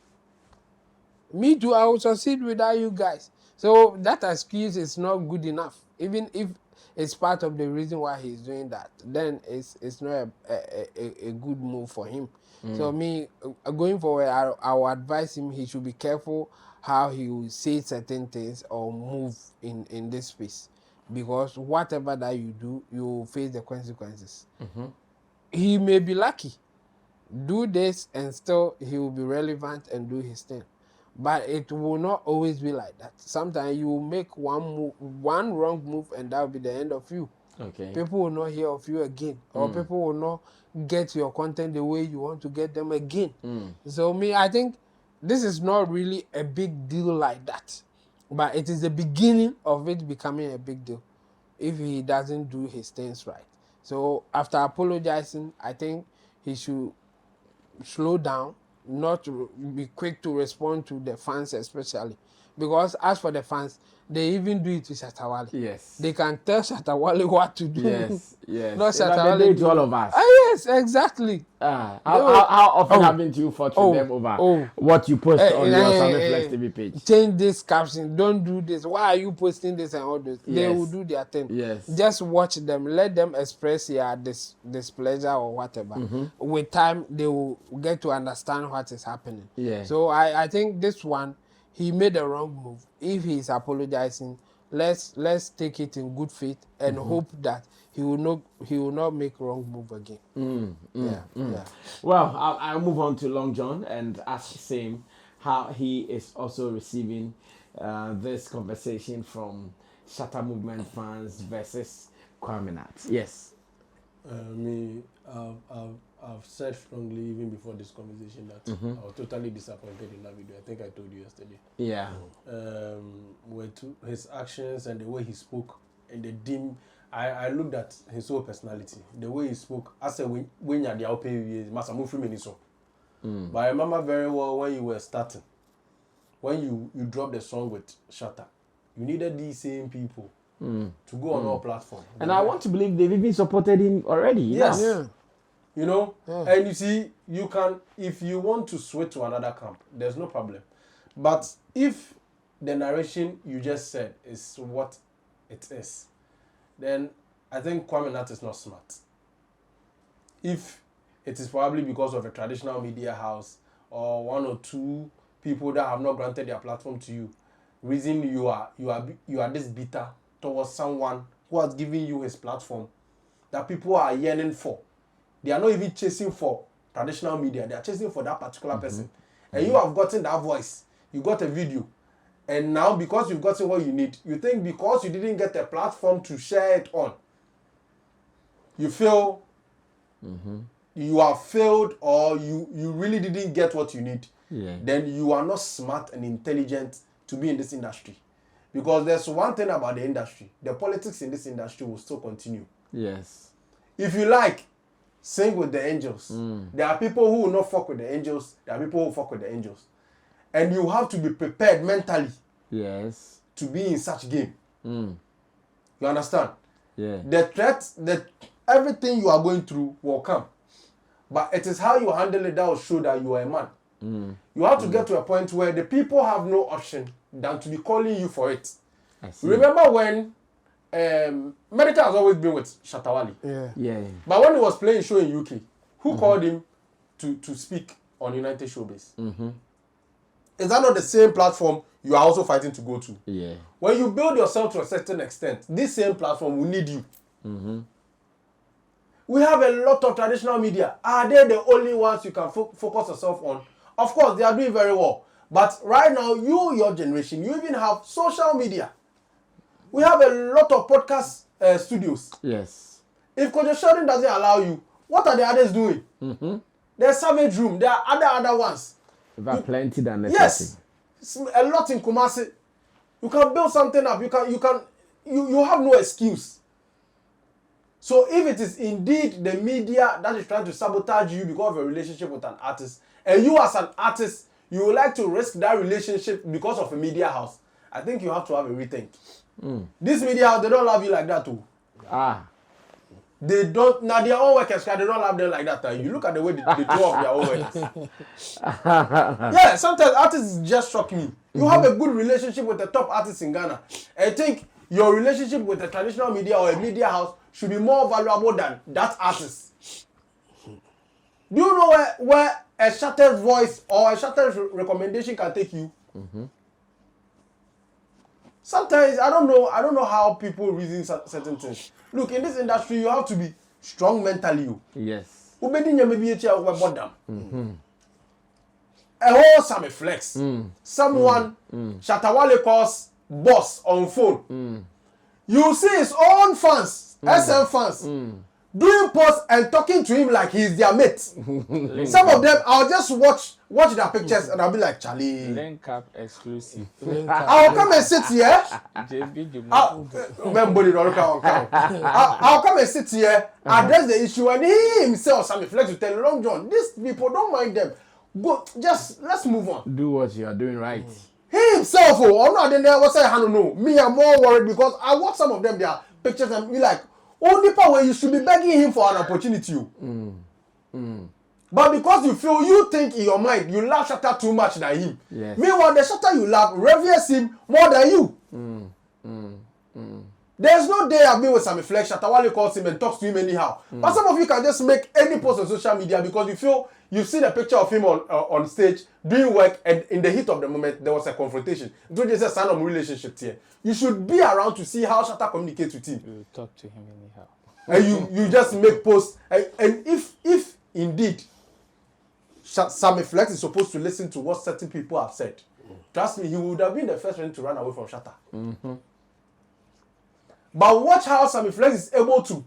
Me too, I will succeed without you guys. So that excuse is not good enough. Even if it's part of the reason why he's doing that, then it's not a good move for him. So me, going forward, I will advise him he should be careful how he will say certain things or move in this space. Because whatever that you do, you will face the consequences. He may be lucky. Do this and still he will be relevant and do his thing. But it will not always be like that. Sometimes you will make one wrong move, and that will be the end of you. Okay. People will not hear of you again, or people will not get your content the way you want to get them again. So I think this is not really a big deal like that, but it is the beginning of it becoming a big deal if he doesn't do his things right. So after apologizing, I think he should slow down, not to be quick to respond to the fans especially. Because as for the fans, they even do it to Shatta Wale. Yes. They can tell Shatta Wale what to do. Yes, yes. Not It's like Shatta they Wale do it to do all it. of us. Yes, exactly. How often haven't you fought with them over what you post on your Sammy Flex TV page? Change this caption. Don't do this. Why are you posting this and all this? Yes. They will do their thing. Yes. Just watch them. Let them express their displeasure or whatever. With time, they will get to understand what is happening. Yeah. So I think this one, he made a wrong move. If he is apologizing, let's take it in good faith and hope that he will not make wrong move again. Yeah. Well, I'll move on to Long John and ask him how he is also receiving this conversation from Shatta Movement fans versus Kwame Nut. Yes. I've said strongly even before this conversation that I was totally disappointed in that video. I think I told you yesterday. Yeah. With his actions and the way he spoke and the dim, I looked at his whole personality, the way he spoke. I said, when you're the OP, must move from so. But I remember very well when you were starting, when you dropped the song with Shatta, you needed these same people to go on all platforms. And I want to believe they've even supported him already. Yes. Yeah. You know, and you see, you can, if you want to switch to another camp, there's no problem. But if the narration you just said is what it is, then I think Kwame Nut is not smart. If it is probably because of a traditional media house or one or two people that have not granted their platform to you, reason you are this bitter towards someone who has given you his platform that people are yearning for. They are not even chasing for traditional media. They are chasing for that particular person. And you have gotten that voice. You got a video. And now because you've gotten what you need, you think because you didn't get a platform to share it on, you feel you have failed or you really didn't get what you need. Yeah. Then you are not smart and intelligent to be in this industry. Because there's one thing about the industry. The politics in this industry will still continue. Yes. If you like, sing with the angels. There are people who will not fuck with the angels. There are people who fuck with the angels. And you have to be prepared mentally. Yes. To be in such game. You understand? Yeah. The threat, everything you are going through will come. But it is how you handle it that will show that you are a man. You have to get to a point where the people have no option than to be calling you for it. I see. Remember when Medical has always been with Shatta Wale. Yeah. But when he was playing show in UK, who called him to speak on United Showbiz? Is that not the same platform you are also fighting to go to? Yeah. When you build yourself to a certain extent, this same platform will need you. We have a lot of traditional media. Are they the only ones you can focus yourself on? Of course, they are doing very well. But right now, your generation, you even have social media. We have a lot of podcast studios. Yes. If Kojo Sheldon doesn't allow you, what are the others doing? There's Savage Room. There are other ones. We've got plenty than yes, a lot in Kumasi. You can build something up. You have no excuse. So if it is indeed the media that is trying to sabotage you because of a relationship with an artist, and you as an artist, you would like to risk that relationship because of a media house, I think you have to have a rethink. This media house, they don't love you like that too. They don't, now their own workers, they don't love them like that. You look at the way they do off their own workers. Yeah, sometimes artists just shock me. You have a good relationship with the top artists in Ghana. I think your relationship with a traditional media or a media house should be more valuable than that artist. Do you know where a Shatta's voice or a Shatta's recommendation can take you? Sometimes I don't know how people reason certain things. Look, in this industry, you have to be strong mentally. Yes. And a whole Sammy Flex. Someone Shatta Wale calls boss on phone. You see his own fans, SM fans, doing posts and talking to him like he's their mate. Some of them, I'll just watch their pictures and I'll be like, Charlie. Link up exclusive. I'll come and sit here. I'll come and sit here, address the issue, and he himself, Sammy Flex, will tell Long John, these people, don't mind them. Go, just let's move on. Do what you are doing right. He himself, I'm not there. What's I don't know. Me, I'm more worried because I watch some of them, their pictures, and be like, only power you should be begging him for an opportunity. But because you think in your mind, you love Shatta too much than him. Yes. Meanwhile, the Shatta you love reveres him more than you. There's no day I've been with Sammy Flex, Shatta Wale calls him and talks to him anyhow. But some of you can just make any post on social media because you see the picture of him on stage doing work, and in the heat of the moment there was a confrontation. Don't just a sign of relationship here. You should be around to see how Shatta communicates with him. You talk to him anyhow. And you just make posts. And if indeed Sammy Flex is supposed to listen to what certain people have said, trust me, he would have been the first one to run away from Shatta. But watch how Sammy Flex is able to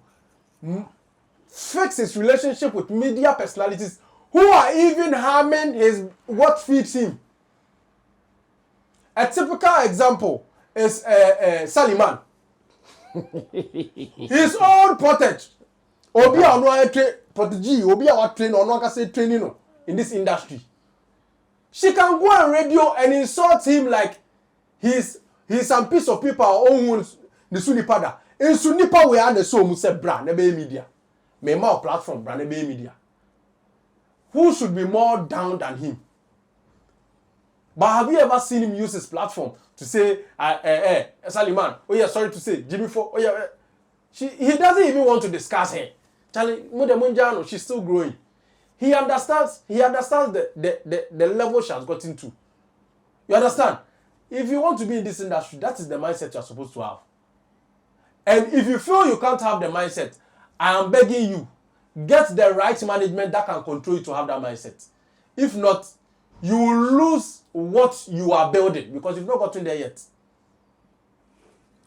fix his relationship with media personalities who are even harming what feeds him. A typical example is Saliman. His own protege. Obi training in this industry. She can go on radio and insult him like he's some piece of paper own the Sunipada. In Sunipa we are the so mu say bra na be media. Me ma platform bra na be media. Who should be more down than him? But have you ever seen him use his platform to say, Saliman, oh yeah, sorry to say, Jimmy for, oh yeah, he doesn't even want to discuss her. Charlie, Munjano, she's still growing. He understands the level she has gotten to. You understand? If you want to be in this industry, that is the mindset you're supposed to have. And if you feel you can't have the mindset, I am begging you, get the right management that can control you to have that mindset. If not, you will lose what you are building because you've not gotten there yet.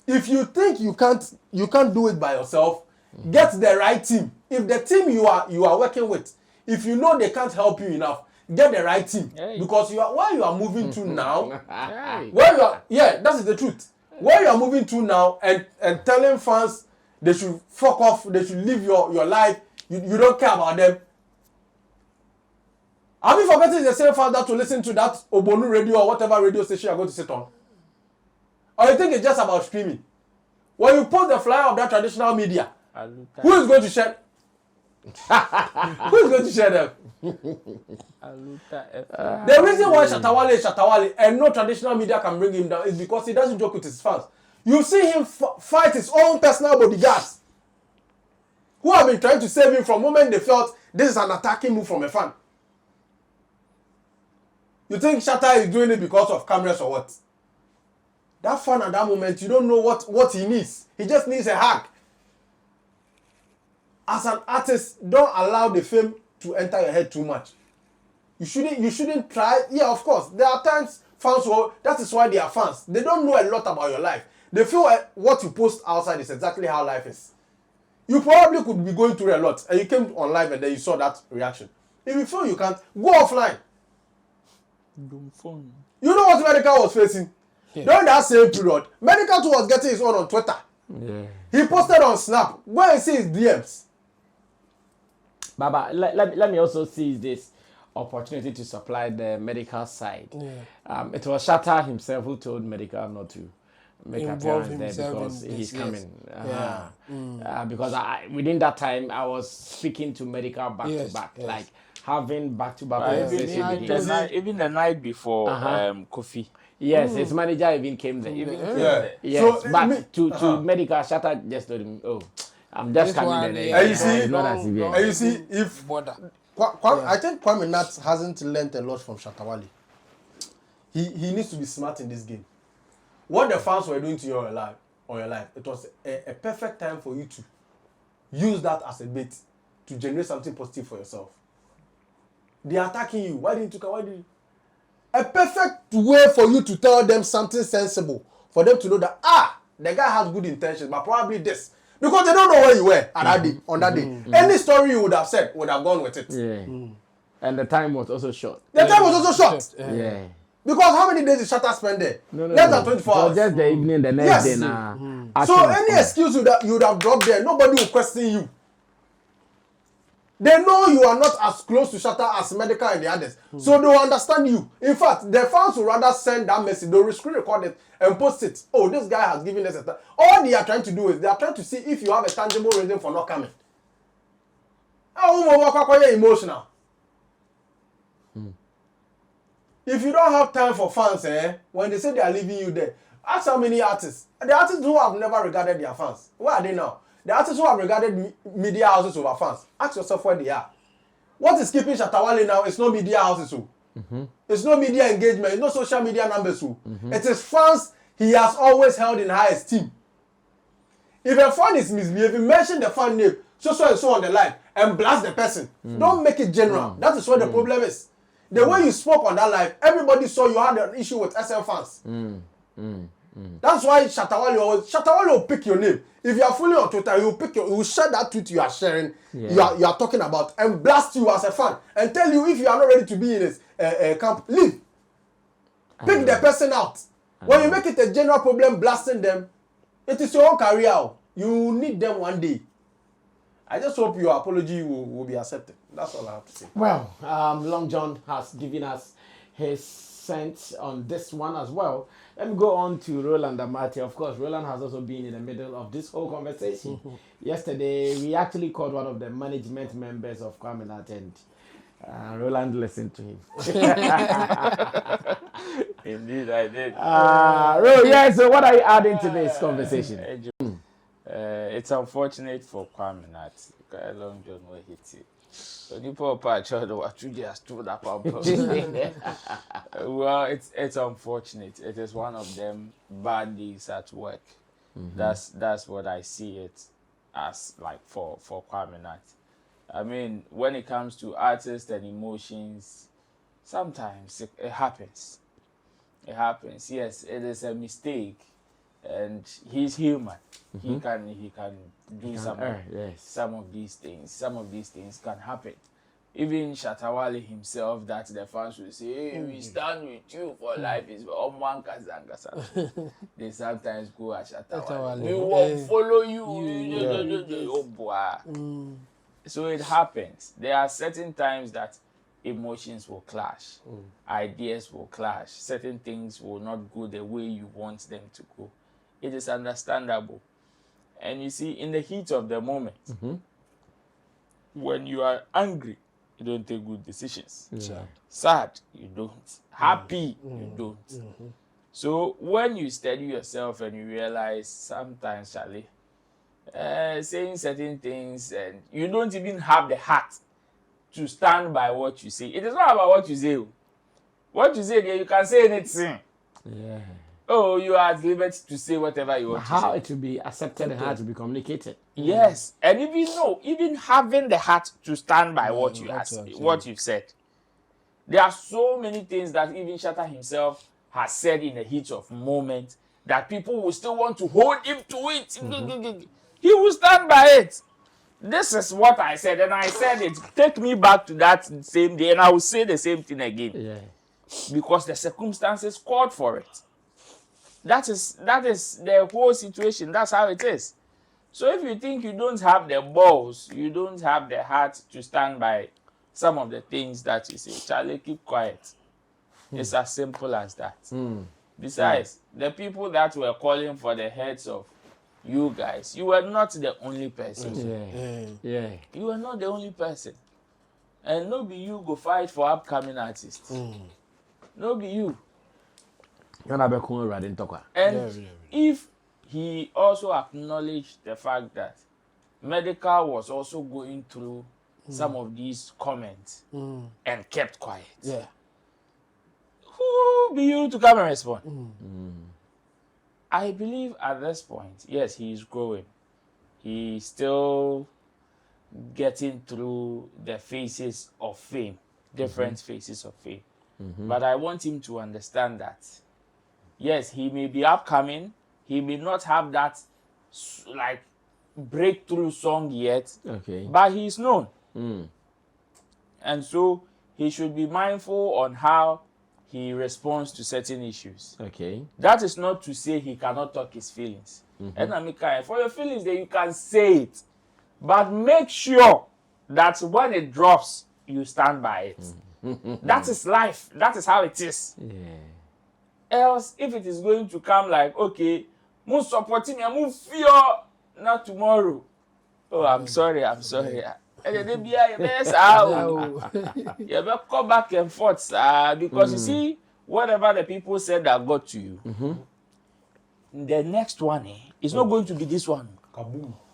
If you think you can't do it by yourself, get the right team. If the team you are working with, if you know they can't help you enough, get the right team. Because where you are moving to now, that is the truth. Where you are moving to now and telling fans they should fuck off, they should live your life, you don't care about them. Have you forgotten the same fans that to listen to that Obonu radio or whatever radio station you're going to sit on? Or you think it's just about streaming? When you post the flyer of that traditional media, who is going to share? Who is going to share them? The reason why Shatta Wale is Shatta Wale and no traditional media can bring him down is because he doesn't joke with his fans. You see him fight his own personal bodyguards who have been trying to save him from the moment they felt this is an attacking move from a fan. You think Shatta is doing it because of cameras or what? That fan at that moment, you don't know what he needs. He just needs a hug. As an artist, don't allow the fame to enter your head too much. You shouldn't try. Yeah, of course. There are times fans that is why they are fans. They don't know a lot about your life. They feel what you post outside is exactly how life is. You probably could be going through a lot and you came on live and then you saw that reaction. If you feel you can't, go offline. You know what Medical was facing? Yeah. During that same period, Medical too was getting his own on Twitter. Yeah. He posted on Snap. Go and see his DMs. Baba, let me also seize this opportunity to supply the medical side. Yeah. It was Shatta himself who told Medical not to make appearance there because he's coming. Because within that time, I was speaking to Medical back to back, like having back-to-back conversations. Even the night before Kofi. Yes, his manager even came there. Yes, so, but to Medical, Shatta just told him, "Oh, I'm just coming there." And you see, if I think Kwame Nut hasn't learned a lot from Shatta Wale. He needs to be smart in this game. What the fans were doing to you on your life, it was a perfect time for you to use that as a bait to generate something positive for yourself. They are attacking you. Why didn't you come? a perfect way for you to tell them something sensible, for them to know that the guy has good intentions, but probably this. Because they don't know where you were at that day, on that day. Any story you would have said would have gone with it. Yeah. And the time was also short. The time was also short. Yeah. Because how many days did Shatta spend there? No. Less than 24 hours. Just the evening, the next day now. So any excuse you would have dropped there, nobody will question you. They know you are not as close to Shatta as Medical and the others. So they will understand you. In fact, the fans will rather send that message, they'll screen record it and post it. Oh, this guy has given us a time. All they are trying to do is they are trying to see if you have a tangible reason for not coming. Emotional. If you don't have time for fans, when they say they are leaving you there, ask how many artists. The artists who have never regarded their fans, where are they now? The artists who have regarded media houses over fans, ask yourself where they are. What is keeping Shatta Wale now? It's no media houses. It's no media engagement. It's no social media numbers. It is fans he has always held in high esteem. If a fan is misbehaving, mention the fan name, so and so on the line, and blast the person. Don't make it general. That is where the problem is. The way you spoke on that live, everybody saw you had an issue with SM fans. That's why Shatta Wale will pick your name. If you are fully on Twitter, he will share that tweet you are sharing, you are talking about, and blast you as a fan, and tell you if you are not ready to be in his camp, leave. Pick the person out. When you make it a general problem, blasting them, it is your own career. You need them one day. I just hope your apology will be accepted. That's all I have to say. Well, Long John has given us his sense on this one as well. Let me go on to Roland Amate. Of course, Roland has also been in the middle of this whole conversation. Yesterday, we actually called one of the management members of Kwame Nut, and Roland listened to him. Indeed, I did. So what are you adding to this conversation? It's unfortunate for Kwame Nut. Long John will hit it. So people patch out what you just stood up. Well, it's unfortunate. It is one of them bad days at work. That's what I see it as, like, for Kwame Nut. I mean, when it comes to artists and emotions, sometimes it happens. It happens. Yes, it is a mistake, and he's human. He can do some of these things. Some of these things can happen. Even Shatta Wale himself, that the fans will say, hey, we stand with you for life. Is one kazanga. They sometimes go at Shatta Wale. We will follow you. Oh boy. So it happens. There are certain times that emotions will clash, ideas will clash, certain things will not go the way you want them to go. It is understandable. And you see, in the heat of the moment, when you are angry, you don't take good decisions. Sad, you don't. Happy, you don't. So when you steady yourself and you realize sometimes, Charlie, saying certain things and you don't even have the heart to stand by what you say. It is not about what you say. What you say there, you can say anything. Oh, you are at liberty to say whatever you want to say. How it will be accepted and how to be communicated. Yes, and even having the heart to stand by what you've said. There are so many things that even Shatta himself has said in the heat of moment that people will still want to hold him to it. He will stand by it. This is what I said, and I said it. Take me back to that same day, and I will say the same thing again. Because the circumstances called for it. That is the whole situation. That's how it is. So if you think you don't have the balls, you don't have the heart to stand by some of the things that you say, Charlie, keep quiet. It's as simple as that. Besides, the people that were calling for the heads of you guys, you were not the only person. You were not the only person. And no be you go fight for upcoming artists. No be you. And if he also acknowledged the fact that Medical was also going through some of these comments and kept quiet, who be you to come and respond? I believe at this point, yes, he is growing. He's still getting through the phases of fame, different phases of fame. But I want him to understand that, yes, he may be upcoming, he may not have that like breakthrough song yet, but he's known. And so he should be mindful on how he responds to certain issues. That is not to say he cannot talk his feelings. And I mean, for your feelings, then you can say it, but make sure that when it drops, you stand by it. That is life. That is how it is. Else, if it is going to come like, okay, move supporting me, move fear, not tomorrow. Oh, I'm sorry. You better come back and forth, because you see, whatever the people said that got to you, the next one is not going to be this one.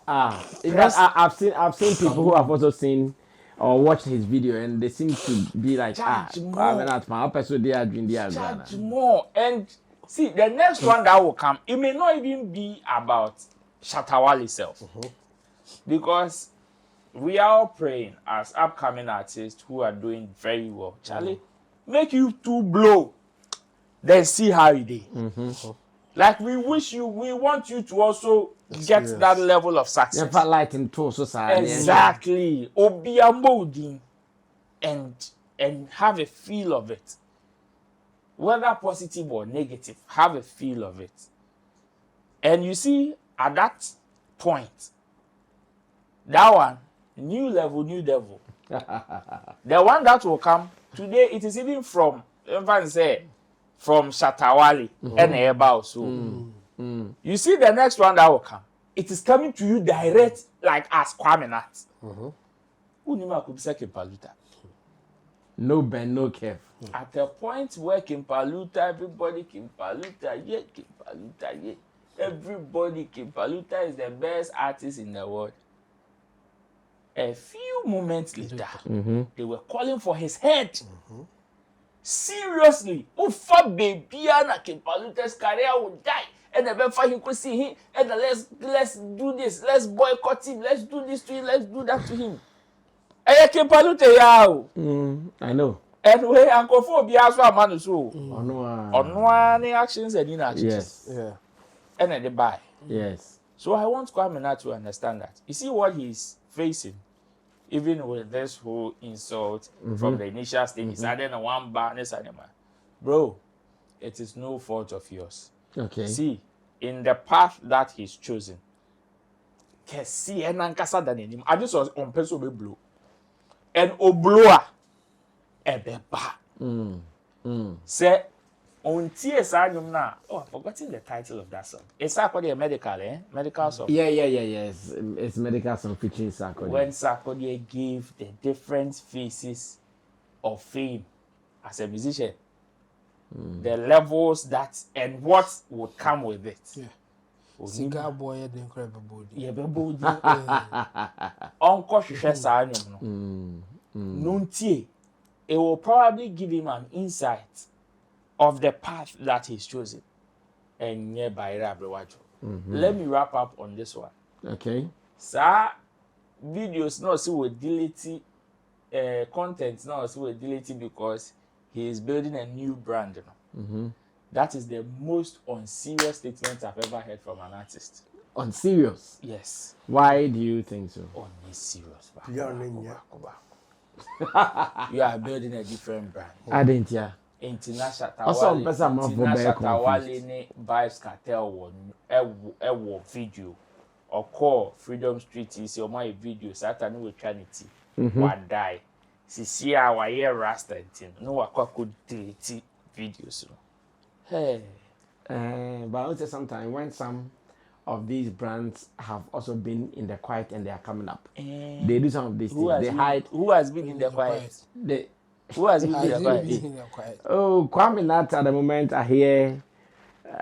I've seen people who have also seen or watched his video, and they seem to be like, charge more. And see, the next one that will come, it may not even be about Shatta Wale itself, because we are all praying as upcoming artists who are doing very well. Charlie, make you two blow, then see how you do. Like we want you to also get that level of success. Never light into society. Exactly. Obiambodin and have a feel of it. Whether positive or negative, have a feel of it. And you see, at that point, that one, new level, new devil. The one that will come today, it is even from, everyone say, from Shatta Wale and Eba also. You see the next one that will come. It is coming to you direct, like as Kwame Nut. Unima could say Kimpaluta. No Ben, no Kev. At a point where Kimpaluta, everybody Kimpaluta, yeah. Everybody Kimpaluta is the best artist in the world. A few moments later, they were calling for his head. Seriously, Ufa baby and Kimpaluta's career will die. And then he could see him, and then let's do this, let's boycott him, let's do this to him, let's do that to him. I know. And we Uncle Phobia as well, man, so on one actions and inactions. Yes. Yeah. And then they buy. Yes. So I want Kwame Nut to understand that. You see what he's facing, even with this whole insult from the initial stages, and then one barness animal. Bro, it is no fault of yours. Okay. See, in the path that he's chosen, Kesi and Ankasa than him. I just was on pencil be blue. And Obloa Ebeba. Say on TSR na. Oh, I've forgotten the title of that song. It's actually a medical, medical song. Yeah. It's medical song featuring Sarkodie. When Sarkodie gave the different phases of fame as a musician, the levels that and what would come with it. Yeah. Cigar boy had incredible body. Yeah, body. Uncle Shesha no. Nuntie, it will probably give him an insight of the path that he's chosen. And nearby Rabrewaju. Let me wrap up on this one. Okay. Sir, videos no see with delete content no see with delete because he is building a new brand. That is the most unserious statement I've ever heard from an artist. Unserious? Yes. Why do you think so? Unserious. Yeah. You are building a different brand. I didn't, yeah. International Shatta Wale ne Vibes Cartel won video or call Freedom Street is your my video Saturday with Trinity one die. See our year rasta no wakwa could delete videos. Hey. But I would say sometimes when some of these brands have also been in the quiet and they are coming up, they do some of these things. They hide. Who has been in the quiet? Who has been in the quiet? Oh, Kwame Nut at the moment are here.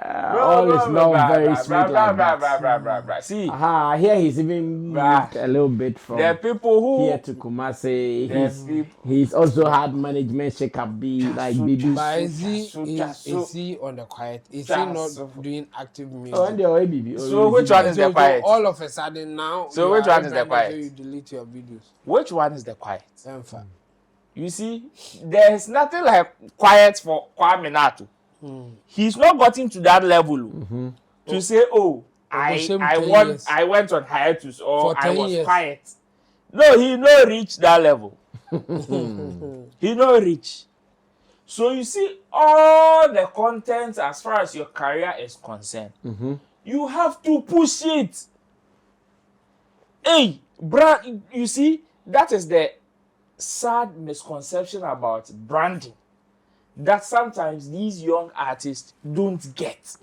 All is not very sweet like that. See, here he's even moved a little bit from the people who here to Kumasi. He's also had management shake-up like BB. But is he on the quiet? Is he not doing active music? So which one is the quiet? All of a sudden now. So which one is the quiet? You delete your videos. Which one is the quiet? You see, there's nothing like quiet for Kwame Nut. He's not gotten to that level to say, oh, I went on hiatus or I was quiet. No, he no reach that level. He no reach. So you see, all the content as far as your career is concerned, you have to push it. Hey, brand, you see, that is the sad misconception about branding that sometimes these young artists don't get.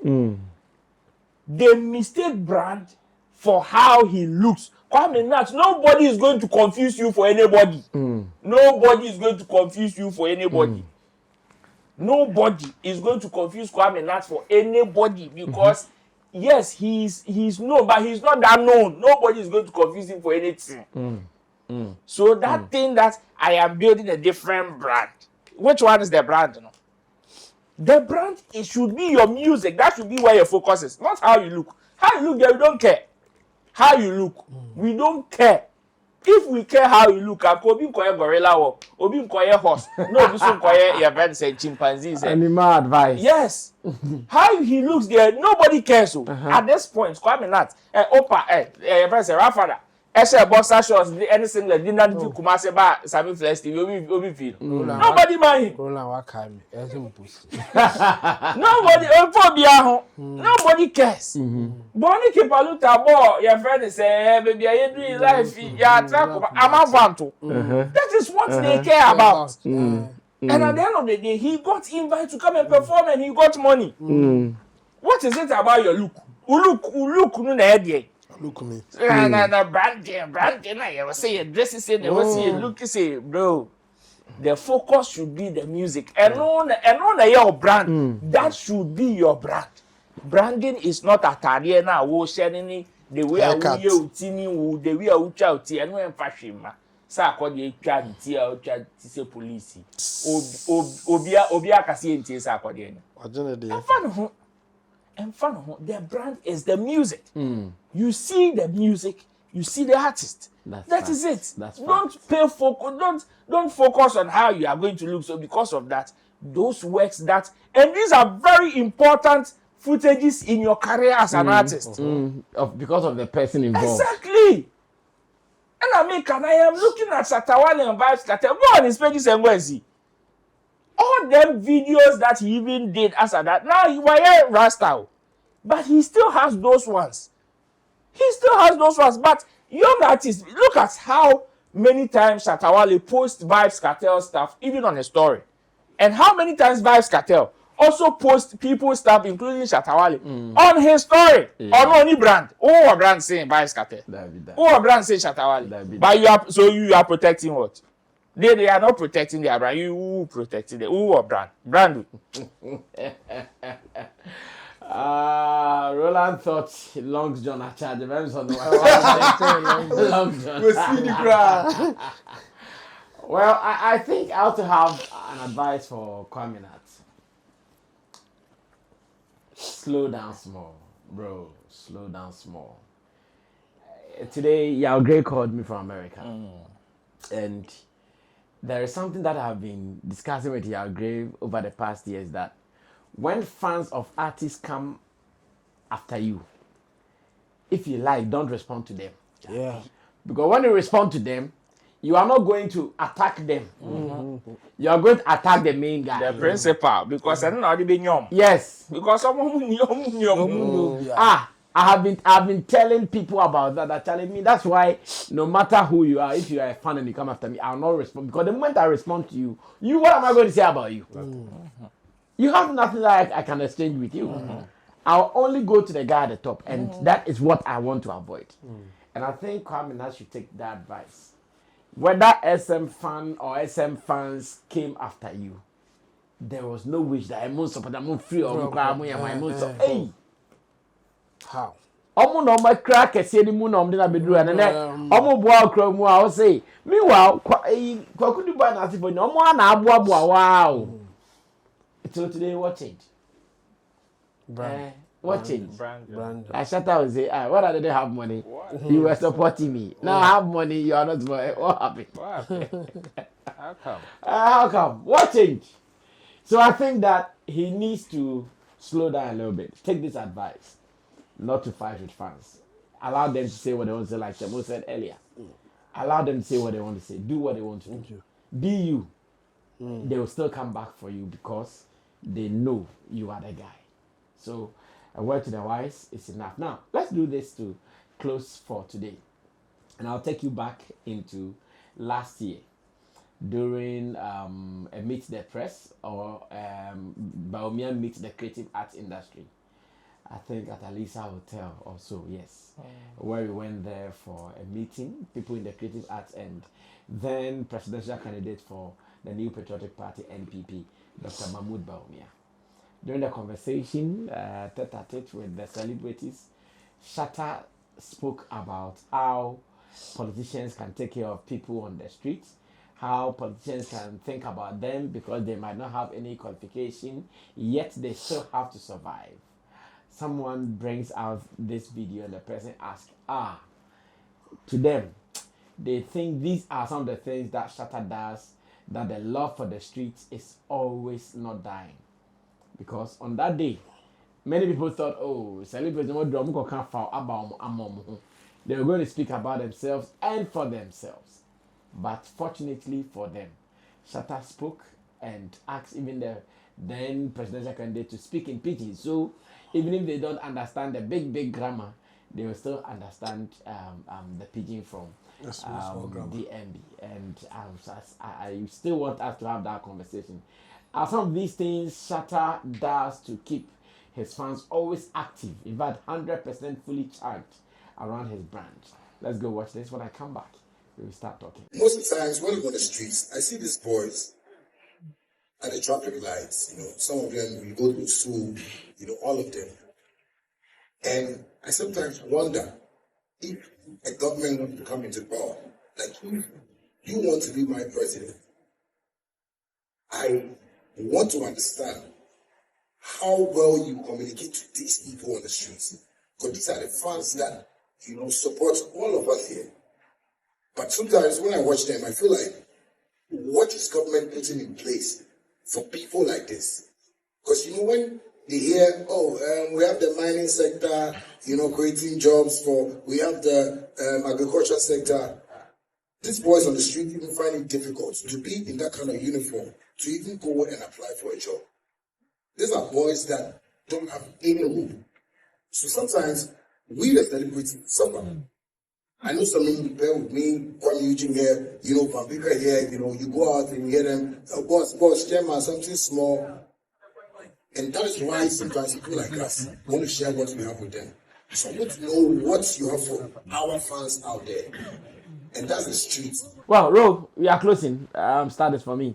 They mistake brand for how he looks. Kwame Nut, nobody is going to confuse you for anybody. Nobody is going to confuse you for anybody. Nobody is going to confuse Kwame Nut for anybody because yes, he's known, but he's not that known. Nobody is going to confuse him for anything. So that thing that I am building a different brand. Which one is the brand? No? The brand, it should be your music. That should be where your focus is, not how you look. How you look, we don't care. How you look, we don't care. If we care how you look, Obi nkoye gorilla or Obi nkoye horse, no Obi nkoye events and chimpanzees. Animal advice. Yes. How he looks there, nobody cares. At this point, Kwame Nut, Opa, Rafada, Eshe boxer shorts, anything like dinner to Kumase ba Sammy Flex TV, Obi feel. Nobody mind him. Nobody cares. Bonnie keep a look at boy, your friend is say, baby, I doing life, ya track, I'm a vanto. That is what they care about. And at the end of the day, he got invited to come and perform and he got money. What is it about your look? Look, no idea. Look me. Branding, I was saying, dresses say, never see a look, say, bro. The focus should be the music. And on your brand, that should be your brand. Branding is not a career now. We sharing the way I will tini, the way I will try to and when fashion. Sa call the charity or say police. Obia kasi enti sa call the. And fun. The brand is the music. You see the music, you see the artist. That is it. Don't focus on how you are going to look. So because of that, those works that and these are very important footages in your career as an artist. Because of the person involved. Exactly. And I am looking at Shatta Wale and Vibes Cartel. Go on his pages and go and see. All them videos that he even did as a that. Now he was Rasta. But he still has those ones. But young artists, look at how many times Shatta Wale posts Vibes Cartel stuff, even on a story. And how many times Vibes Cartel also post people's stuff, including Shatta Wale, on his story. Or no any brand. Oh, a brand saying Vibes Cartel. Oh, a brand saying Shatta Wale. But you are protecting what? They are not protecting their brand. You protecting the brand. Roland thought Long John a charge. Long John. Well, I think I also have an advice for Kwame Nut. Slow down small, bro. Slow down small. Today, Yao Gray called me from America. And there is something that I've been discussing with Yao Gray over the past years that when fans of artists come after you, if you like, don't respond to them. Yeah. Because when you respond to them, you are not going to attack them. You are going to attack the main guy. The principal. Because I don't know how to be nyom. Yes. Because someone nyom. I've been telling people about that. They're telling me that's why no matter who you are, if you are a fan and you come after me, I'll not respond. Because the moment I respond to you, what am I going to say about you? You have nothing that I can exchange with you. I'll only go to the guy at the top, and that is what I want to avoid. And I think Kwame Nut should take that advice. Whether SM fan or SM fans came after you, there was no wish that I'm free or hey. How? Omo no ma crack ese ni mu no mde na bedru ane ne omo boa okra mu a o say meanwhile kwakudu ba na asifo ni omo na aboa wow. So today what changed? What changed? Brand. I Shatta will say, what I didn't have money? You were supporting me. Now I have money, you are not. What happened? How come? How come? What change? So I think that he needs to slow down a little bit. Take this advice, not to fight with fans. Allow them to say what they want to say, like Temo said earlier. Allow them to say what they want to say. Do what they want to do. Be you. They will still come back for you because they know you are the guy. So a word to the wise is enough. Now, let's do this to close for today. And I'll take you back into last year during a Meet the Press or Baumia Meet the Creative Arts Industry. I think at Alisa Hotel also, yes. Where we went there for a meeting, people in the creative arts and then presidential candidate for the New Patriotic Party, NPP, Dr. Mahmoud Baumia. During the conversation, tete-a-tete with the celebrities, Shatta spoke about how politicians can take care of people on the streets, how politicians can think about them because they might not have any qualification, yet they still have to survive. Someone brings out this video and the person asks, to them, they think these are some of the things that Shatta does, that the love for the streets is always not dying. Because on that day, many people thought, celebrities, they were going to speak about themselves and for themselves. But fortunately for them, Shatta spoke and asked even the then presidential candidate to speak in pidgin. So even if they don't understand the big grammar, they will still understand the pidgin from DMB. And I still want us to have that conversation. Some of these things Shatta does to keep his fans always active, in fact 100% fully charged around his brand. Let's go watch this. When I come back, we will start talking. Most of the times when I'm on the streets, I see these boys at the traffic lights, some of them will go to school, all of them. And I sometimes wonder if a government wants to come into power, like you want to be my president. I want to understand how well you communicate to these people on the streets. Because these are the fans that, support all of us here. But sometimes when I watch them, I feel like, what is government putting in place for people like this? Because, when they hear, we have the mining sector, creating jobs we have the agriculture sector. These boys on the street even find it difficult to be in that kind of uniform, to even go and apply for a job. These are boys that don't have any room. So sometimes we the celebrities suffer. I know some people prepare with me, Kwame Nut here, Vampika here, you go out and you hear them, boss, chairman, something small. And that is why sometimes people like us want to share what we have with them. So I want to know what you have for our fans out there. And that's the street. Well, Ro, we are closing. Start this for me.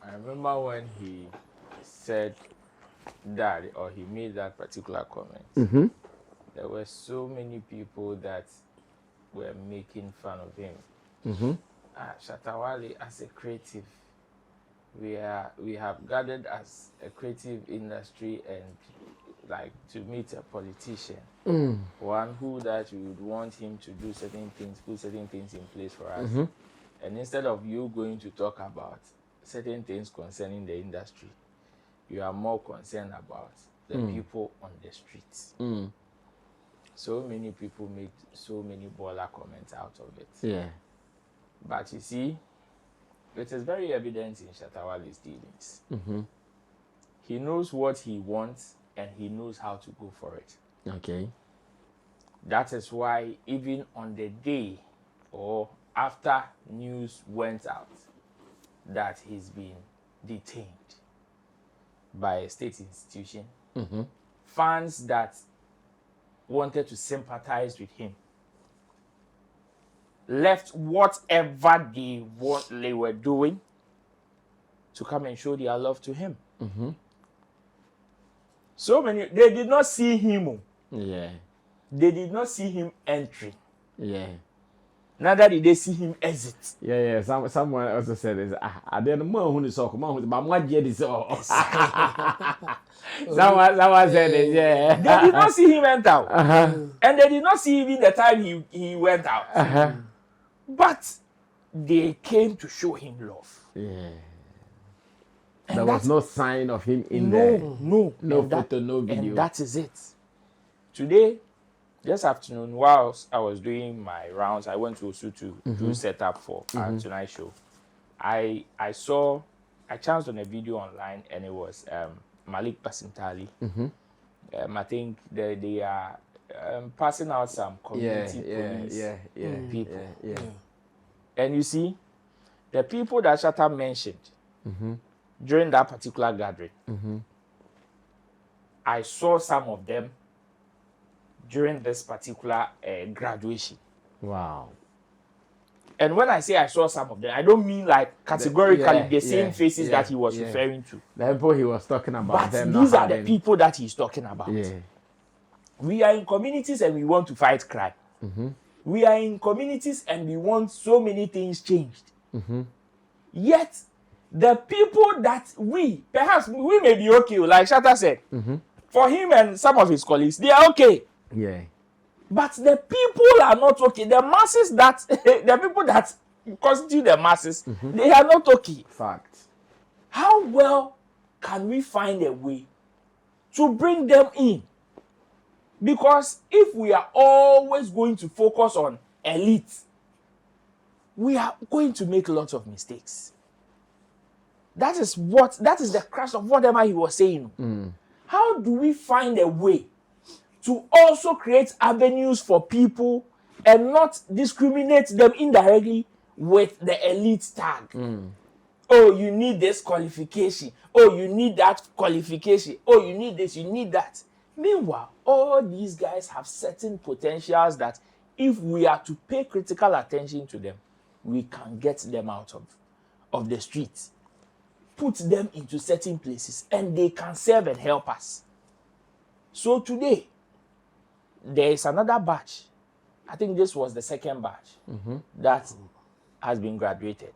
I remember when he said that, or he made that particular comment. There were so many people that were making fun of him. Shatta Wale, as a creative, we have gathered as a creative industry and like to meet a politician, one who that we would want him to do certain things, put certain things in place for us. And instead of you going to talk about certain things concerning the industry, you are more concerned about the people on the streets. So many people make so many baller comments out of it. Yeah. But you see, it is very evident in Shatta Wale's dealings. He knows what he wants and he knows how to go for it. Okay. That is why even on the day or after news went out that he's been detained by a state institution, fans that wanted to sympathize with him left whatever they were doing to come and show their love to him. So many, they did not see him. Yeah. They did not see him entry. Yeah. Neither did they see him exit. Yeah. Someone also said this. I didn't know who is talking about, but what did this all? Someone said it. Yeah. They did not see him enter out. And they did not see even the time he went out. But they came to show him love. Yeah. And There was no sign of him in no, there. no, No and photo, no video. And that is it. Today, this afternoon, whilst I was doing my rounds, I went to Osu to do setup for our Tonight Show. I chanced on a video online, and it was Malik Basintali. I think they are passing out some community police people. Yeah. And you see, the people that Shatta mentioned during that particular gathering, I saw some of them during this particular graduation. Wow. And when I say I saw some of them, I don't mean like categorically the same faces that he was referring to. The people he was talking about. But these are the people that he's talking about. Yeah. We are in communities and we want to fight crime. We are in communities and we want so many things changed. Yet, the people that perhaps we may be okay, like Shatta said, for him and some of his colleagues, they are okay. Yeah. But the people are not okay. The masses that, the people that constitute the masses, they are not okay. Fact. How well can we find a way to bring them in? Because if we are always going to focus on elite, we are going to make lots of mistakes. That is the crux of whatever he was saying. How do we find a way to also create avenues for people and not discriminate them indirectly with the elite tag? Oh, you need this qualification. Oh, you need that qualification. Oh, you need this, you need that. Meanwhile, all these guys have certain potentials that if we are to pay critical attention to them, we can get them out of the streets, put them into certain places, and they can serve and help us. So today, there is another batch. I think this was the second batch that has been graduated.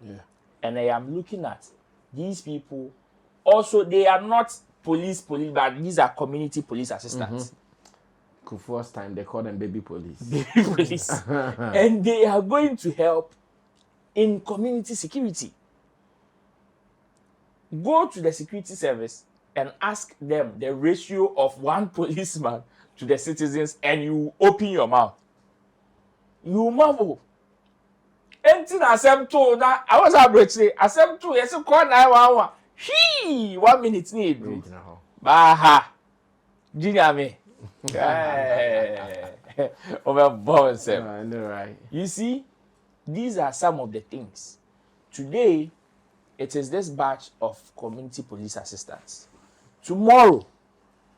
Yeah. And I am looking at these people. Also, they are not police, but these are community police assistants. Kufuor's time, they call them baby police. Baby police. And they are going to help in community security. Go to the security service and ask them the ratio of one policeman to the citizens, and you open your mouth. You marvel. Anything assemble now, I was abroaching. Assemble, yes, call 911. He 1 minute need. Baha. Junior me. Over boss. I know, right? You see, these are some of the things. Today, it is this batch of community police assistants. Tomorrow,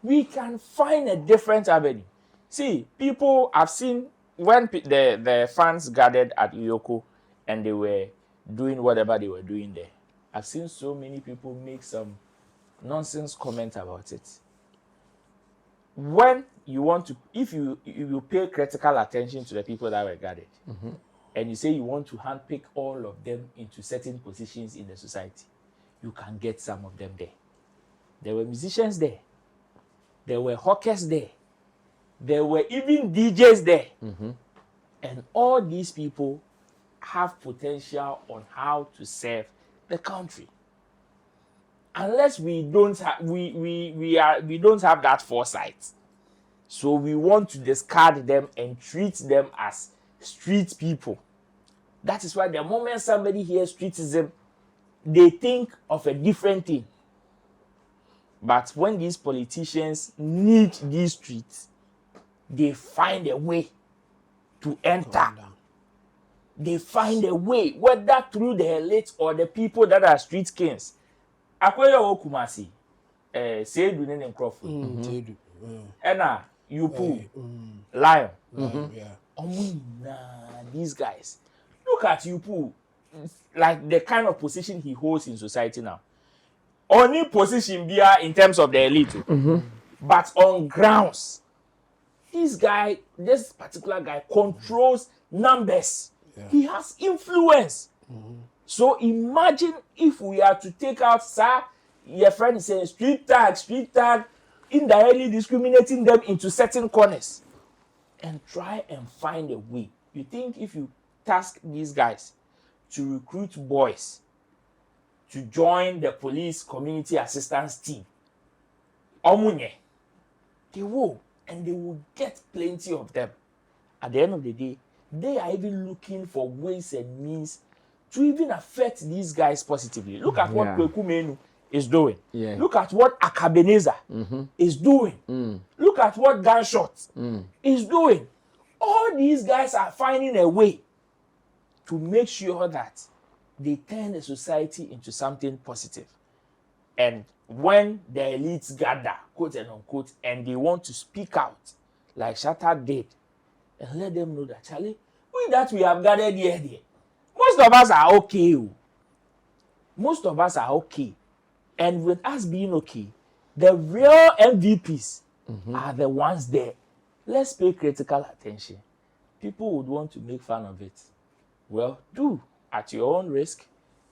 we can find a different avenue. See, people have seen when the fans gathered at Iyoko and they were doing whatever they were doing there. I've seen so many people make some nonsense comment about it. When you want to, if you pay critical attention to the people that were gathered, and you say you want to handpick all of them into certain positions in the society, you can get some of them there. There were musicians there. There were hawkers there. There were even DJs there. And all these people have potential on how to serve the country. Unless we don't have we don't have that foresight. So we want to discard them and treat them as street people. That is why the moment somebody hears streetism, they think of a different thing. But when these politicians need these streets, they find a way to enter. They find a way, whether through the elite or the people that are street kings. Akoya Okumasi, Seidu Nene Crawford, Ena, Yupu, Lion. These guys. Look at Yupu, like the kind of position he holds in society now. Only position there in terms of the elite, but on grounds, this particular guy controls numbers. He has influence. So imagine if we are to take out, sir, your friend is saying street tag, indirectly discriminating them into certain corners, and try and find a way. You think if you task these guys to recruit boys to join the police community assistance team. Omunye. They will, and they will get plenty of them. At the end of the day, they are even looking for ways and means to even affect these guys positively. Look at what Kwame Nut is doing. Yeah. Look at what Akabeneza is doing. Look at what Gunshot is doing. All these guys are finding a way to make sure that they turn the society into something positive. And when the elites gather, quote and unquote, and they want to speak out, like Shatta did, and let them know that, Charlie, we have gathered here, most of us are okay. Most of us are okay. And with us being okay, the real MVPs are the ones there. Let's pay critical attention. People would want to make fun of it. Well, do at your own risk,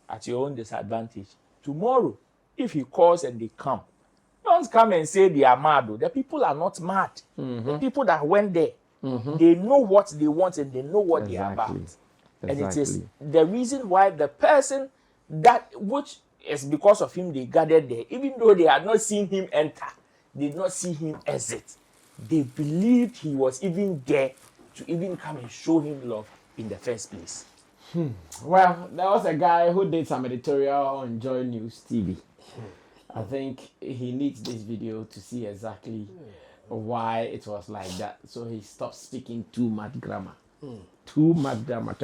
at your own disadvantage. Tomorrow, if he calls and they come, don't come and say they are mad. The people are not mad. The people that went there, they know what they want and they know what they are about. And it is the reason why the person that, which is because of him they gathered there, even though they had not seen him enter, did not see him exit, they believed he was even there to even come and show him love in the first place. Well, there was a guy who did some editorial on Joy News TV. I think he needs this video to see exactly why it was like that. So he stopped speaking too much grammar. Too much grammar.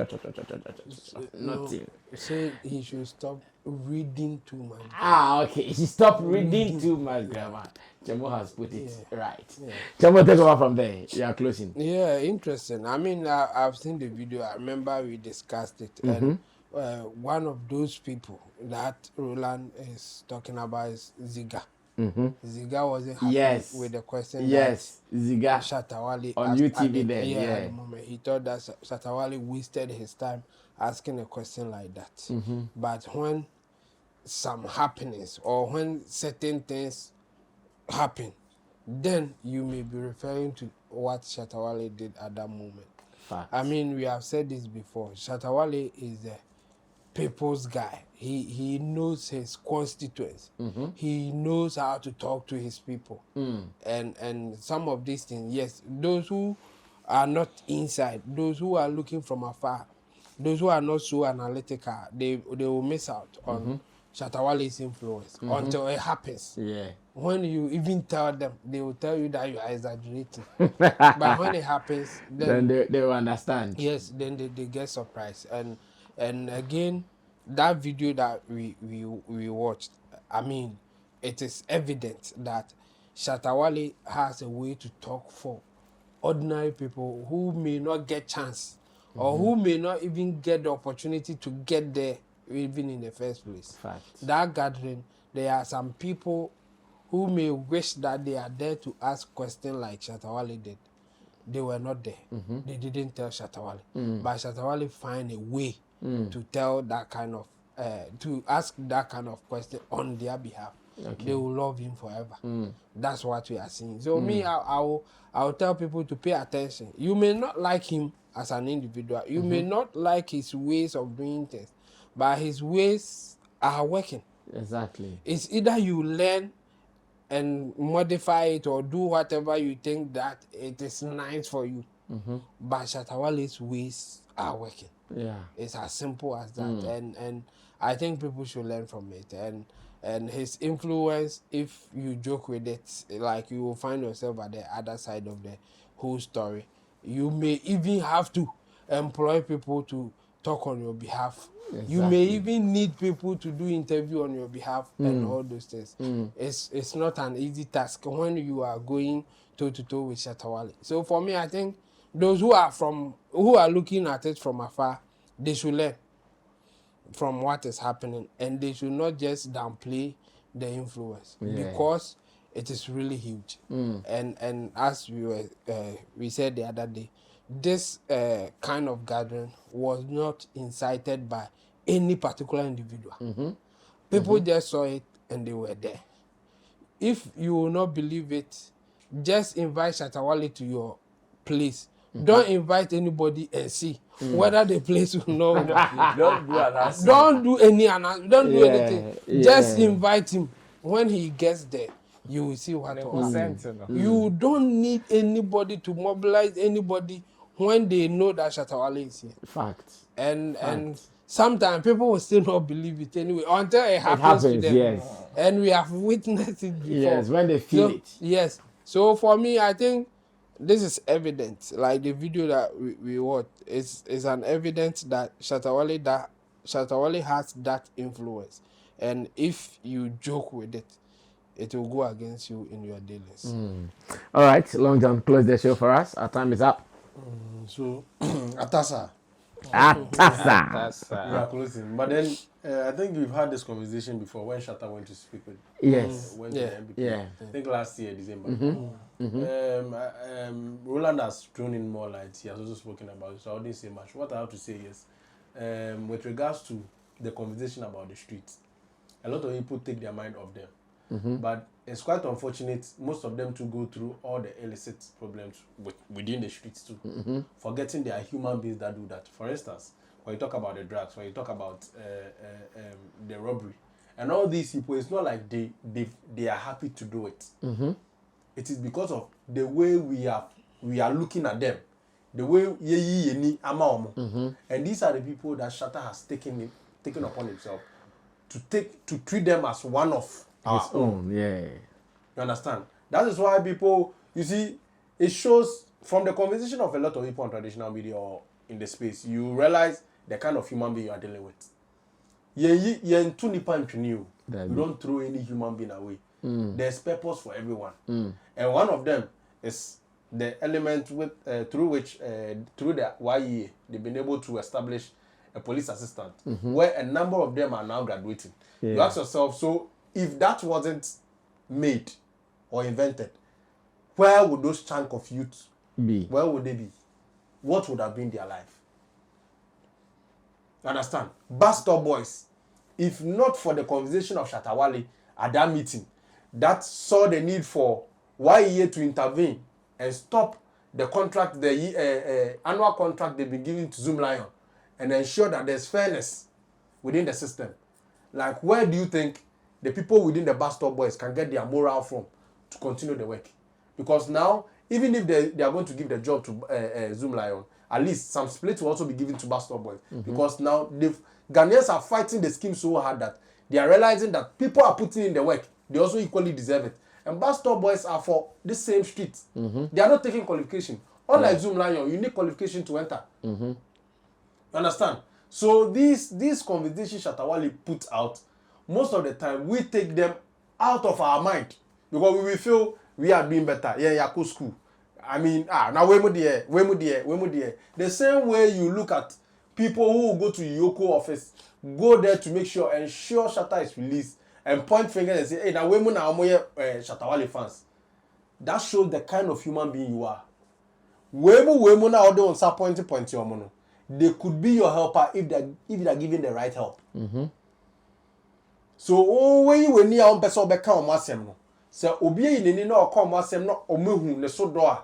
Nothing. Say he should stop reading too much. Okay. He should stop reading too much grammar. Chemo has put it right. Chemo, take over from there. You are closing. Yeah, interesting. I mean, I've seen the video. I remember we discussed it. And one of those people that Roland is talking about is Ziga. Ziga wasn't happy with the question. Yes, Ziga. Shatta Wale on UTV there. At the moment. He thought that Shatta Wale wasted his time asking a question like that. But when some happenings or when certain things happen, then you may be referring to what Shatta Wale did at that moment. Fact. I mean, we have said this before. Shatta Wale is a people's guy. He knows his constituents. He knows how to talk to his people. And some of these things, yes, those who are not inside, those who are looking from afar, those who are not so analytical, they will miss out on Shatta Wale's influence until it happens. Yeah. When you even tell them, they will tell you that you are exaggerating. But when it happens, then they will understand. Yes, then they get surprised. And again, that video that we watched, I mean, it is evident that Shatta Wale has a way to talk for ordinary people who may not get chance or who may not even get the opportunity to get there even in the first place. Fact. That gathering, there are some people who may wish that they are there to ask questions like Shatta Wale did. They were not there. They didn't tell Shatta Wale. But Shatta Wale find a way to tell that kind of, to ask that kind of question on their behalf. Okay. They will love him forever. That's what we are seeing. So me, I will tell people to pay attention. You may not like him as an individual. You may not like his ways of doing things, but his ways are working. Exactly. It's either you learn and modify it or do whatever you think that it is nice for you. But Shatta Wale's ways are working. Yeah. It's as simple as that. And I think people should learn from it. And his influence, if you joke with it, like you will find yourself at the other side of the whole story. You may even have to employ people to talk on your behalf. Exactly. You may even need people to do interview on your behalf and all those things. It's not an easy task when you are going toe to toe with Shatta Wale. So for me, I think those who are looking at it from afar, they should learn from what is happening, and they should not just downplay the influence because it is really huge. And as we said the other day, this kind of gathering was not incited by any particular individual. People just saw it and they were there. If you will not believe it, just invite Shatta Wale to your place Don't invite anybody and see whether the place will know. Don't do announcement. Don't do any announcement. Don't do anything. Yeah. Just invite him. When he gets there, you will see what will happen. You don't need anybody to mobilize anybody when they know that Shatta Wale is here. Fact. And sometimes people will still not believe it anyway until it happens to them. Yes. And we have witnessed it before. Yes, when they feel it. Yes. So for me, I think this is evidence. Like the video that we watched is an evidence that Shatta Wale has that influence. And if you joke with it, it will go against you in your dealings. All right, Long John, close the show for us. Our time is up. So, Atasa. Atasa. We are closing. But then, I think we've had this conversation before when Shatta went to speak with Yes. went to the NPP. Yeah. I think last year, December. Roland has thrown in more light. He has also spoken about it, so I wouldn't say much. What I have to say is, with regards to the conversation about the streets, a lot of people take their mind off them. But it's quite unfortunate most of them to go through all the illicit problems within the streets too, forgetting there are human beings that do that. For instance, when you talk about the drugs, when you talk about the robbery, and all these people, it's not like they are happy to do it. It is because of the way we are looking at them, the way and these are the people that Shatta has taken upon himself to treat them as one of our own. Yeah. You understand? That is why people, you see, it shows from the conversation of a lot of people on traditional media or in the space, you realize the kind of human being you are dealing with. You don't throw any human being away. There's purpose for everyone. And one of them is the element through the YEA, they've been able to establish a police assistant, where a number of them are now graduating. Yeah. You ask yourself, so if that wasn't made or invented, where would those chunk of youth be? Where would they be? What would have been their life? Understand? Bus stop boys, if not for the conversation of Shatta Wale at that meeting that saw the need for YEA to intervene and stop the contract, the annual contract they've been giving to Zoom Lion, and ensure that there's fairness within the system. Like, where do you think the people within the bus stop boys can get their morale from to continue the work? Because now, even if they are going to give the job to Zoom Lion, at least some split will also be given to bus stop boys. Because now Ghanaians are fighting the scheme so hard that they are realizing that people are putting in the work. They also equally deserve it. And bus stop boys are for the same street. They are not taking qualification. Unlike Zoom Lion, you need qualification to enter. You understand? So these conversations Shatta Wale put out, most of the time we take them out of our mind because we will feel we are doing better. Yeah, cool school. I mean, now we there. The same way you look at people who will go to Yoko office, go there to make sure, ensure Shatta is released, and point fingers and say, hey, now we Shatta Wale fans. That shows the kind of human being you are. We now don't disappoint you. They could be your helper if they are given the right help. So when you near one person become masem no. So obi ni no come masem no omehu ne so do a.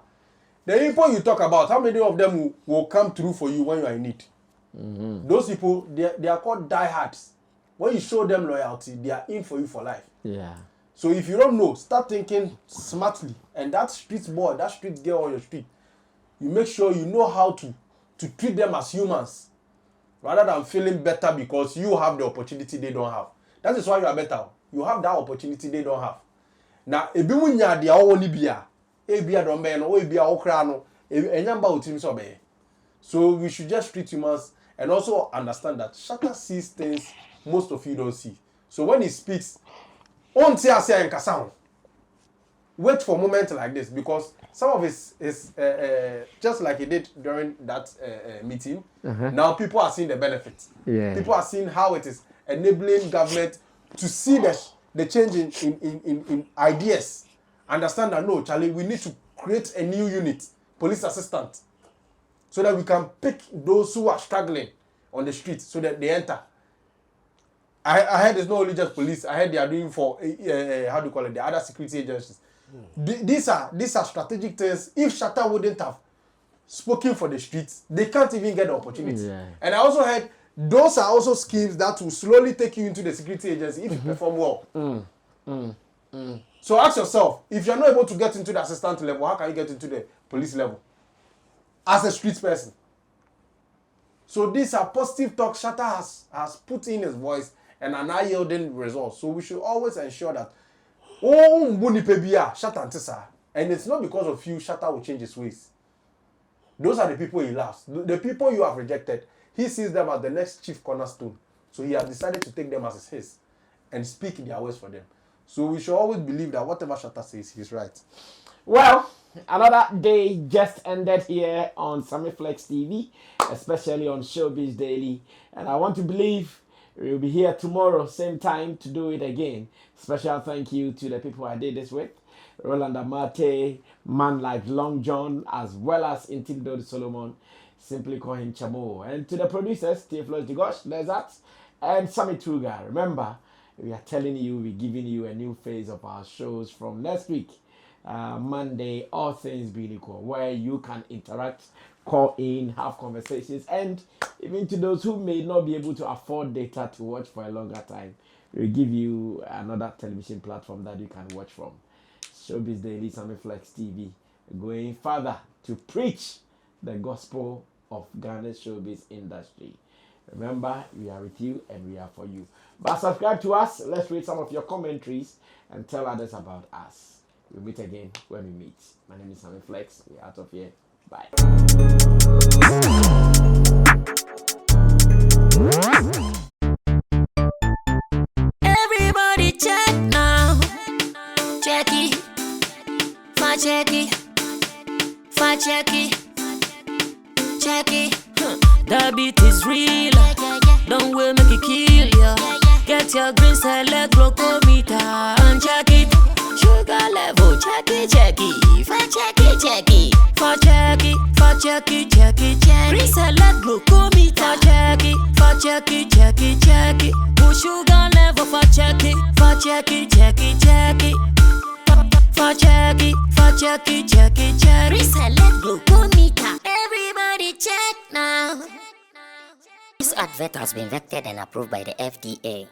The people you talk about, how many of them will come through for you when you are in need? Those people, they are called diehards. When you show them loyalty, they are in for you for life. Yeah. So if you don't know, start thinking smartly. And that street boy, that street girl on your street, you make sure you know how to treat them as humans rather than feeling better because you have the opportunity they don't have. That is why you are better. You have that opportunity they don't have. Now, if you want to so we should just treat humans and also understand that Shatta sees things most of you don't see. So when he speaks, wait for a moment like this because some of his just like he did during that meeting. Now people are seeing the benefits. Yeah. People are seeing how it is enabling government to see the change in ideas. Understand that no, Charlie, we need to create a new unit, police assistant, so that we can pick those who are struggling on the street so that they enter. I heard it's not only just police. I heard they are doing for how do you call it, the other security agencies. These are strategic things. If Shatta wouldn't have spoken for the streets, they can't even get the opportunity. Yeah. And I also heard those are also schemes that will slowly take you into the security agency if you perform well. So ask yourself, if you're not able to get into the assistant level, how can you get into the police level? As a street person. So these are positive talks Shatta has put in his voice and are now yielding results. So we should always ensure that Shatta, and it's not because of you Shatta will change his ways. Those are the people he loves. The people you have rejected, he sees them as the next chief cornerstone. So he has decided to take them as his and speak their words for them. So we should always believe that whatever Shatta says, he's right. Well, another day just ended here on Sammy Flex TV, especially on Showbiz Daily. And I want to believe we'll be here tomorrow, same time, to do it again. Special thank you to the people I did this with. Roland Amate, man like Long John, as well as Intimidado Solomon. Simply call him Chamo. And to the producers, Theophilus Digosh, there's that, and Sammy Truga. Remember, we are telling you, we're giving you a new phase of our shows from next week. Monday, all things being equal, where you can interact, call in, have conversations, and even to those who may not be able to afford data to watch for a longer time, we'll give you another television platform that you can watch from. Showbiz Daily, Sammy Flex TV, going further to preach the gospel of Ghana's showbiz industry. Remember, we are with you and we are for you. But subscribe to us. Let's read some of your commentaries and tell others about us. We'll meet again when we meet. My name is Sammy Flex. We're out of here. Bye. Everybody check now. Check it. Fa check it. Fa check it. Check it. The beat is real. Don't wait, make it kill ya. Get your green select glucometer and check it. Sugar level, check it, check it. Fa check it, check it. Fa check it, fa check it, check it, check it. Green select glucometer, check it, fa check it, check it, check it. Push sugar level, fa check it, fa check it, check it, check it. Fa check it, fa check it, check it, check it. Green select glucometer. Everybody check now. This advert has been vetted and approved by the FDA.